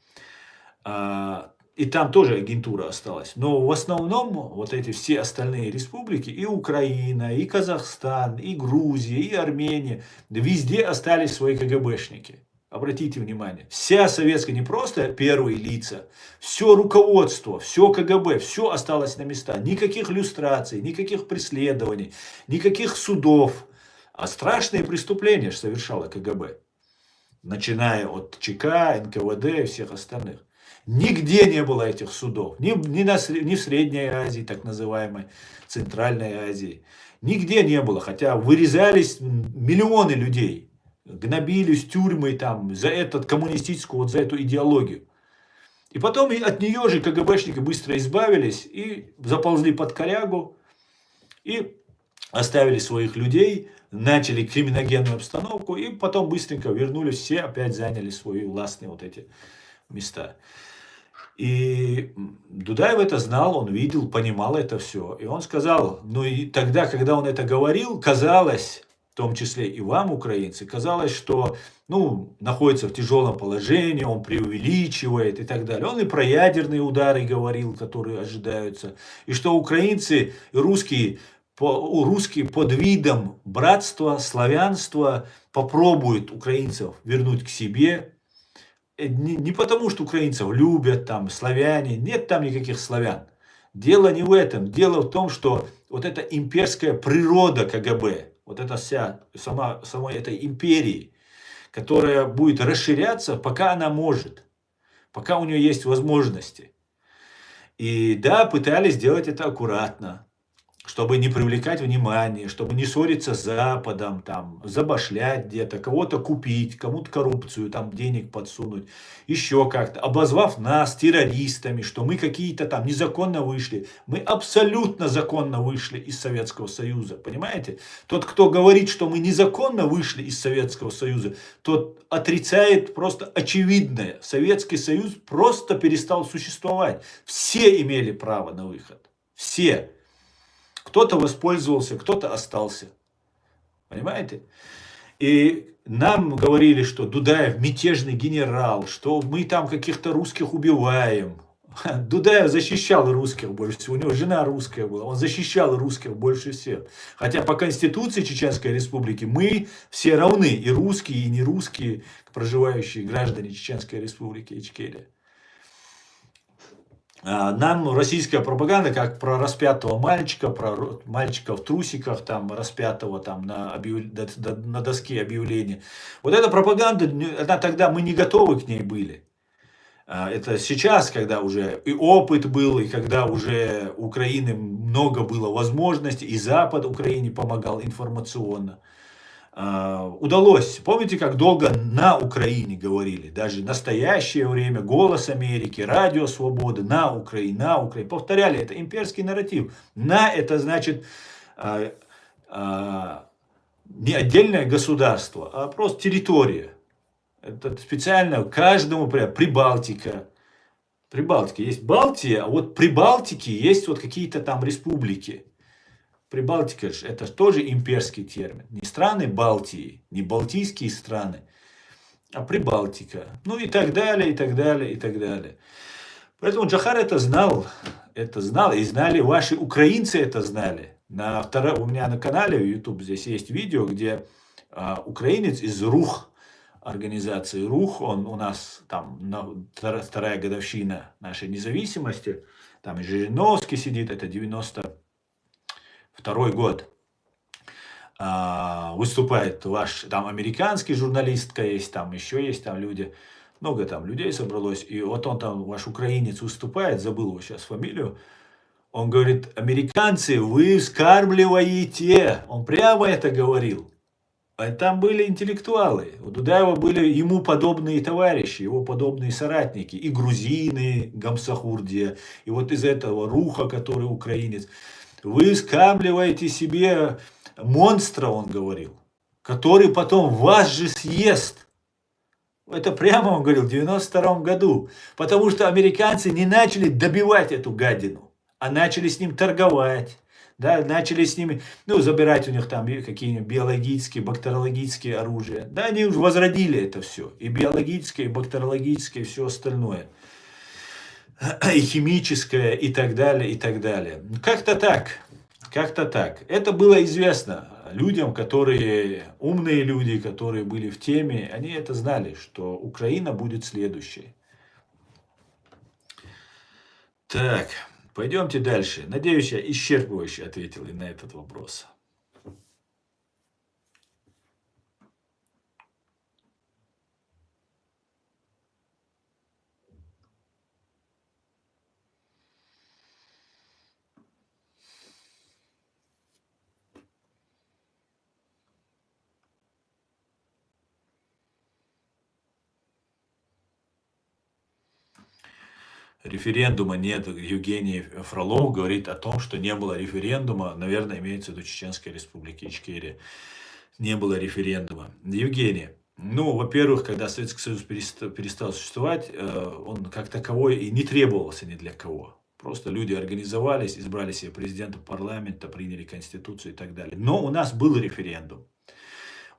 И там тоже агентура осталась. Но в основном вот эти все остальные республики, и Украина, и Казахстан, и Грузия, и Армения, везде остались свои КГБшники. Обратите внимание, вся советская, не просто первые лица, все руководство, все КГБ, все осталось на местах. Никаких люстраций, никаких преследований, никаких судов. А страшные преступления совершало КГБ. Начиная от ЧК, НКВД и всех остальных. Нигде не было этих судов. Ни в Средней Азии, так называемой, Центральной Азии. Нигде не было. Хотя вырезались миллионы людей. Гнобились тюрьмы там, за этот коммунистическую, вот за эту идеологию. И потом от нее же КГБшники быстро избавились и заползли под корягу. И оставили своих людей, начали криминогенную обстановку. И потом быстренько вернулись, все опять заняли свои властные вот эти места. И Дудаев это знал, он видел, понимал это все. И он сказал, ну и тогда, когда он это говорил, казалось, в том числе и вам, украинцы, казалось, что находится в тяжелом положении, он преувеличивает и так далее. Он и про ядерные удары говорил, которые ожидаются. И что украинцы и русские под видом братства, славянства попробуют украинцев вернуть к себе. Не потому, что украинцев любят, там, славяне, нет там никаких славян. Дело не в этом. Дело в том, что вот эта имперская природа КГБ, вот эта самой этой империи, которая будет расширяться, пока она может, пока у нее есть возможности. И да, пытались сделать это аккуратно, чтобы не привлекать внимание, чтобы не ссориться с Западом, там, забашлять где-то, кого-то купить, кому-то коррупцию, там, денег подсунуть, еще как-то, обозвав нас террористами, что мы какие-то там незаконно вышли. Мы абсолютно законно вышли из Советского Союза, понимаете? Тот, кто говорит, что мы незаконно вышли из Советского Союза, тот отрицает просто очевидное. Советский Союз просто перестал существовать. Все имели право на выход. Все. Кто-то воспользовался, кто-то остался. Понимаете? И нам говорили, что Дудаев мятежный генерал, что мы там каких-то русских убиваем. Дудаев защищал русских больше всего. У него жена русская была. Он защищал русских больше всех. Хотя по Конституции Чеченской Республики мы все равны. И русские, и нерусские, проживающие граждане Чеченской Республики Ичкерия. Нам российская пропаганда, как про распятого мальчика, про мальчика в трусиках, там, распятого там, на доске объявления. Вот эта пропаганда, тогда мы не готовы к ней были. Это сейчас, когда уже и опыт был, и когда уже у Украины много было возможностей, и Запад Украине помогал информационно. Удалось. Помните, как долго на Украине говорили? Даже в настоящее время «Голос Америки», «Радио Свободы», на Украине, на Украине. Повторяли, это имперский нарратив. На это значит не отдельное государство, а просто территория. Это специально каждому, Прибалтика. Прибалтика есть Балтия, а вот при Балтике есть вот какие-то там республики. Прибалтика – это тоже имперский термин. Не страны Балтии, не балтийские страны, а Прибалтика. Ну и так далее, и так далее, и так далее. Поэтому Джохар это знал, и знали ваши украинцы это знали. У меня на канале в YouTube здесь есть видео, где украинец из РУХ, организации РУХ, он у нас там вторая годовщина нашей независимости, там и Жириновский сидит, это 92-й год, выступает ваш, там американский журналистка есть, там еще есть там люди, много там людей собралось, и вот он там, ваш украинец, выступает, забыл его сейчас фамилию, он говорит: американцы, вы вскармливаете, он прямо это говорил. Там были интеллектуалы, у Дудаева были ему подобные товарищи, его подобные соратники, и грузины, Гамсахурдия, и вот из этого Руха, который украинец. Вы скармливаете себе монстра, он говорил, который потом вас же съест. Это прямо он говорил в 92-м году. Потому что американцы не начали добивать эту гадину, а начали с ним торговать. Да, начали с ними, забирать у них там какие-нибудь биологические, бактериологические оружия. Да, они уже возродили это все. И биологическое, и бактериологическое, и все остальное. и химическое, и так далее, и так далее. Как-то так. Как-то так. Это было известно людям, которые, умные люди, которые были в теме, они это знали, что Украина будет следующей. Так, пойдемте дальше. Надеюсь, я исчерпывающе ответил и на этот вопрос. Референдума нет. Евгений Фролов говорит о том, что не было референдума. Наверное, имеется в виду Чеченской Республики Ичкерия. Не было референдума. Евгений, ну, во-первых, когда Советский Союз перестал существовать, он как таковой и не требовался ни для кого. Просто люди организовались, избрали себе президента, парламента, приняли конституцию и так далее. Но у нас был референдум.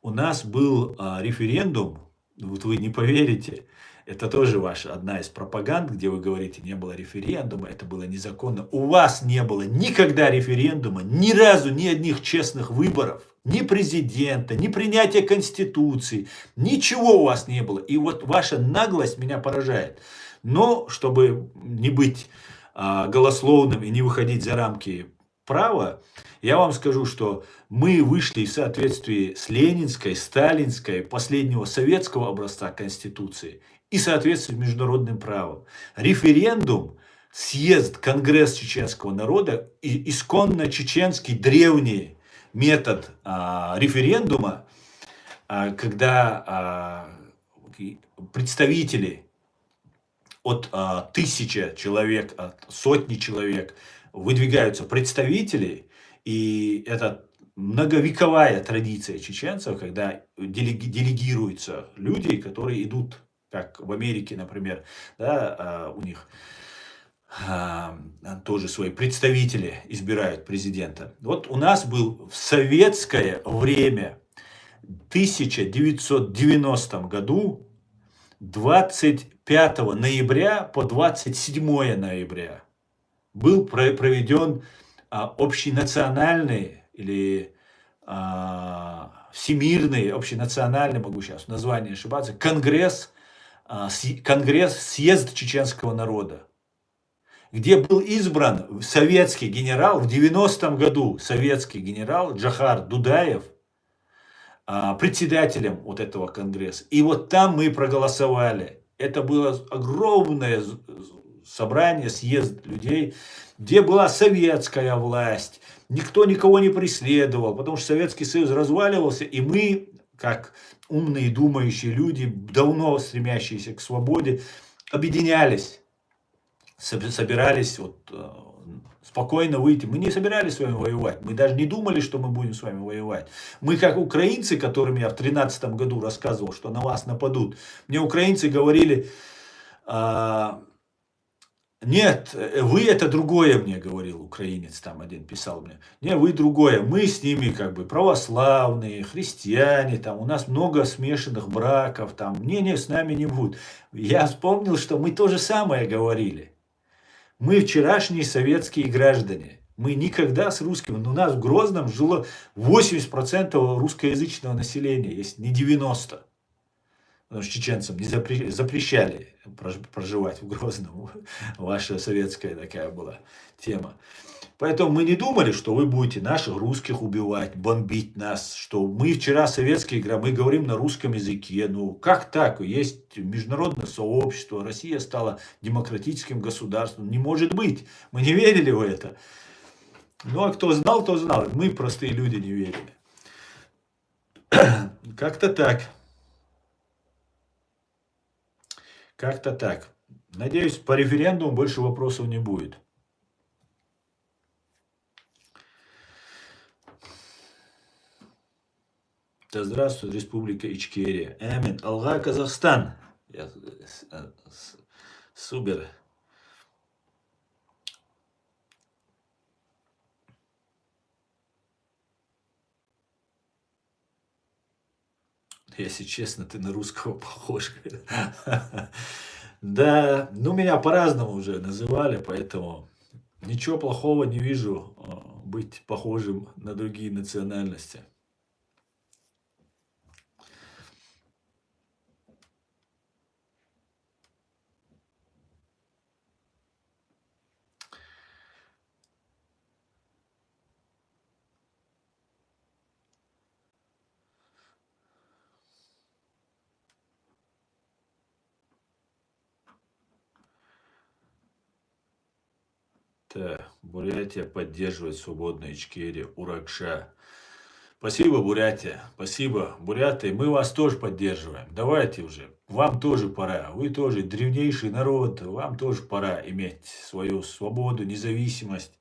У нас был референдум, вот вы не поверите, это тоже ваша одна из пропаганд, где вы говорите, не было референдума, это было незаконно. У вас не было никогда референдума, ни разу ни одних честных выборов, ни президента, ни принятия Конституции, ничего у вас не было. И вот ваша наглость меня поражает. Но, чтобы не быть голословным и не выходить за рамки права, я вам скажу, что мы вышли в соответствии с ленинской, сталинской, последнего советского образца Конституции и в соответствии с международным правом. Референдум, съезд, конгресс чеченского народа, и исконно чеченский древний метод референдума, когда представители от 1000 человек, от сотни человек выдвигаются представители, и это многовековая традиция чеченцев, когда делегируются люди, которые идут, как в Америке, например, да, у них тоже свои представители избирают президента. Вот у нас был в советское время, в 1990 году, 25 ноября по 27 ноября был проведен общенациональный или всемирный, общенациональный, могу сейчас название ошибаться, конгресс, съезд чеченского народа, где был избран советский генерал, в 90-м году советский генерал Джохар Дудаев, председателем вот этого конгресса. И вот там мы проголосовали. Это было огромное собрание, съезд людей, где была советская власть. Никто никого не преследовал, потому что Советский Союз разваливался, и мы, как умные, думающие люди, давно стремящиеся к свободе, объединялись, собирались вот, спокойно выйти. Мы не собирались с вами воевать. Мы даже не думали, что мы будем с вами воевать. Мы как украинцы, которым я в 2013 году рассказывал, что на вас нападут. Мне украинцы говорили, нет, вы это другое, мне говорил украинец, там один писал мне. Не, вы другое, мы с ними как бы православные, христиане, там у нас много смешанных браков, там, не, с нами не будет. Я вспомнил, что мы то же самое говорили. Мы вчерашние советские граждане. Мы никогда с русским, у нас в Грозном жило 80% русскоязычного населения, если не 90%. Потому что чеченцам не запрещали проживать в Грозном. Ваша советская такая была тема. Поэтому мы не думали, что вы будете наших русских убивать, бомбить нас, что мы вчера советские игры, мы говорим на русском языке. Ну, как так? Есть международное сообщество, Россия стала демократическим государством. Не может быть. Мы не верили в это. Ну, а кто знал, то знал. Мы, простые люди, не верили. Как-то так. Как-то так. Надеюсь, по референдуму больше вопросов не будет. Да здравствует Республика Ичкерия. Амин. Алга, Казахстан. Супер. Если честно, ты на русского похож. Да, ну меня по-разному уже называли, поэтому ничего плохого не вижу быть похожим на другие национальности. Так, Бурятия поддерживает свободную Ичкерию, Уракша. Спасибо, Бурятия. Спасибо, Буряты. Мы вас тоже поддерживаем. Давайте уже. Вам тоже пора. Вы тоже древнейший народ. Вам тоже пора иметь свою свободу, независимость.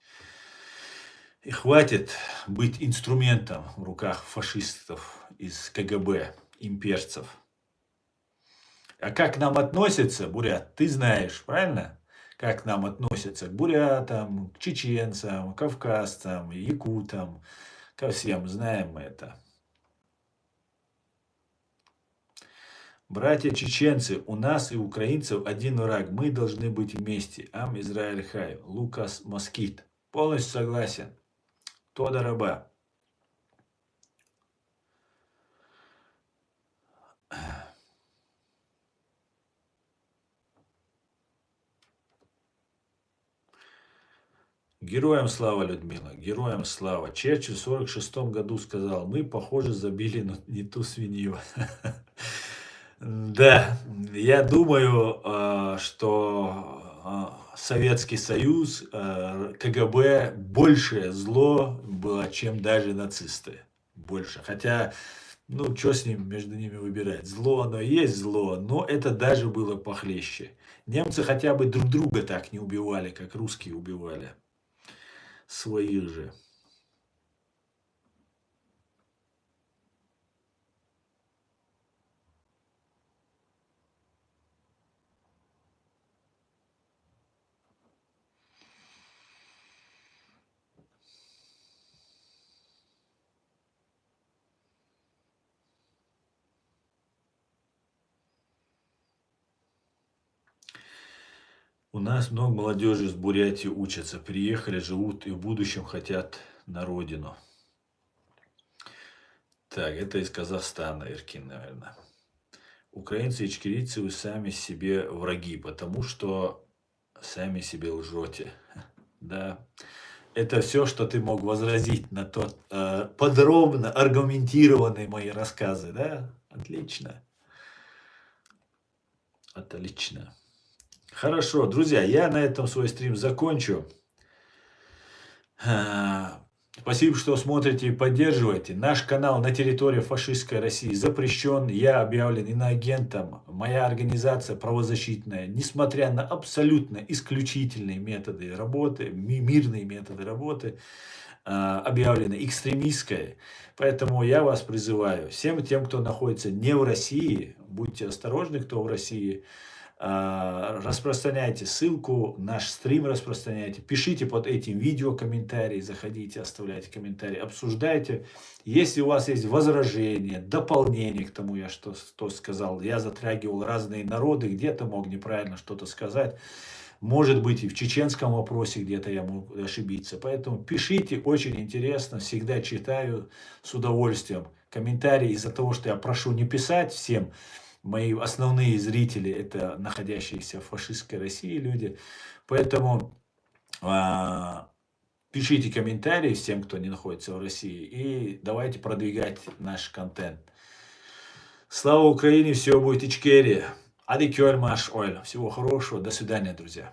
И хватит быть инструментом в руках фашистов из КГБ, имперцев. А как к нам относятся, бурят, ты знаешь, правильно? Как к нам относятся к бурятам, к чеченцам, кавказцам, якутам. Ко всем знаем мы это. Братья чеченцы, у нас и украинцев один враг. Мы должны быть вместе. Ам Израиль Хай. Лукас Москит. Полностью согласен. Тода раба. Героям слава, Людмила, героям слава. Черчилль в 1946 году сказал, мы, похоже, забили на не ту свинью. Да, я думаю, что Советский Союз, КГБ большее зло было, чем даже нацисты. Больше. Хотя, ну, что с ним, между ними выбирать? Зло, оно есть зло, но это даже было похлеще. Немцы хотя бы друг друга так не убивали, как русские убивали. Своих же. У нас много молодежи из Бурятии учатся, приехали, живут и в будущем хотят на родину. Так, это из Казахстана, Иркин, наверное. Украинцы и ичкерийцы, вы сами себе враги, потому что сами себе лжете. Да. Это все, что ты мог возразить на тот подробно аргументированные мои рассказы, да? Отлично. Отлично. Хорошо, друзья, я на этом свой стрим закончу. Спасибо, что смотрите и поддерживаете. Наш канал на территории фашистской России запрещен. Я объявлен иноагентом. Моя организация правозащитная, несмотря на абсолютно исключительные методы работы, мирные методы работы, объявлена экстремистской. Поэтому я вас призываю, всем тем, кто находится не в России, будьте осторожны, кто в России, распространяйте ссылку, наш стрим распространяйте, пишите под этим видео комментарии, заходите, оставляйте комментарии, обсуждайте. Если у вас есть возражения, дополнения к тому, что сказал, я затрагивал разные народы, где-то мог неправильно что-то сказать, может быть и в чеченском вопросе где-то я мог ошибиться. Поэтому пишите, очень интересно, всегда читаю с удовольствием комментарии. Из-за того, что я прошу не писать всем, мои основные зрители это находящиеся в фашистской России люди. Поэтому пишите комментарии всем, кто не находится в России. И давайте продвигать наш контент. Слава Украине, все будет Ичкерия. Ади кёль маш ойл. Всего хорошего. До свидания, друзья.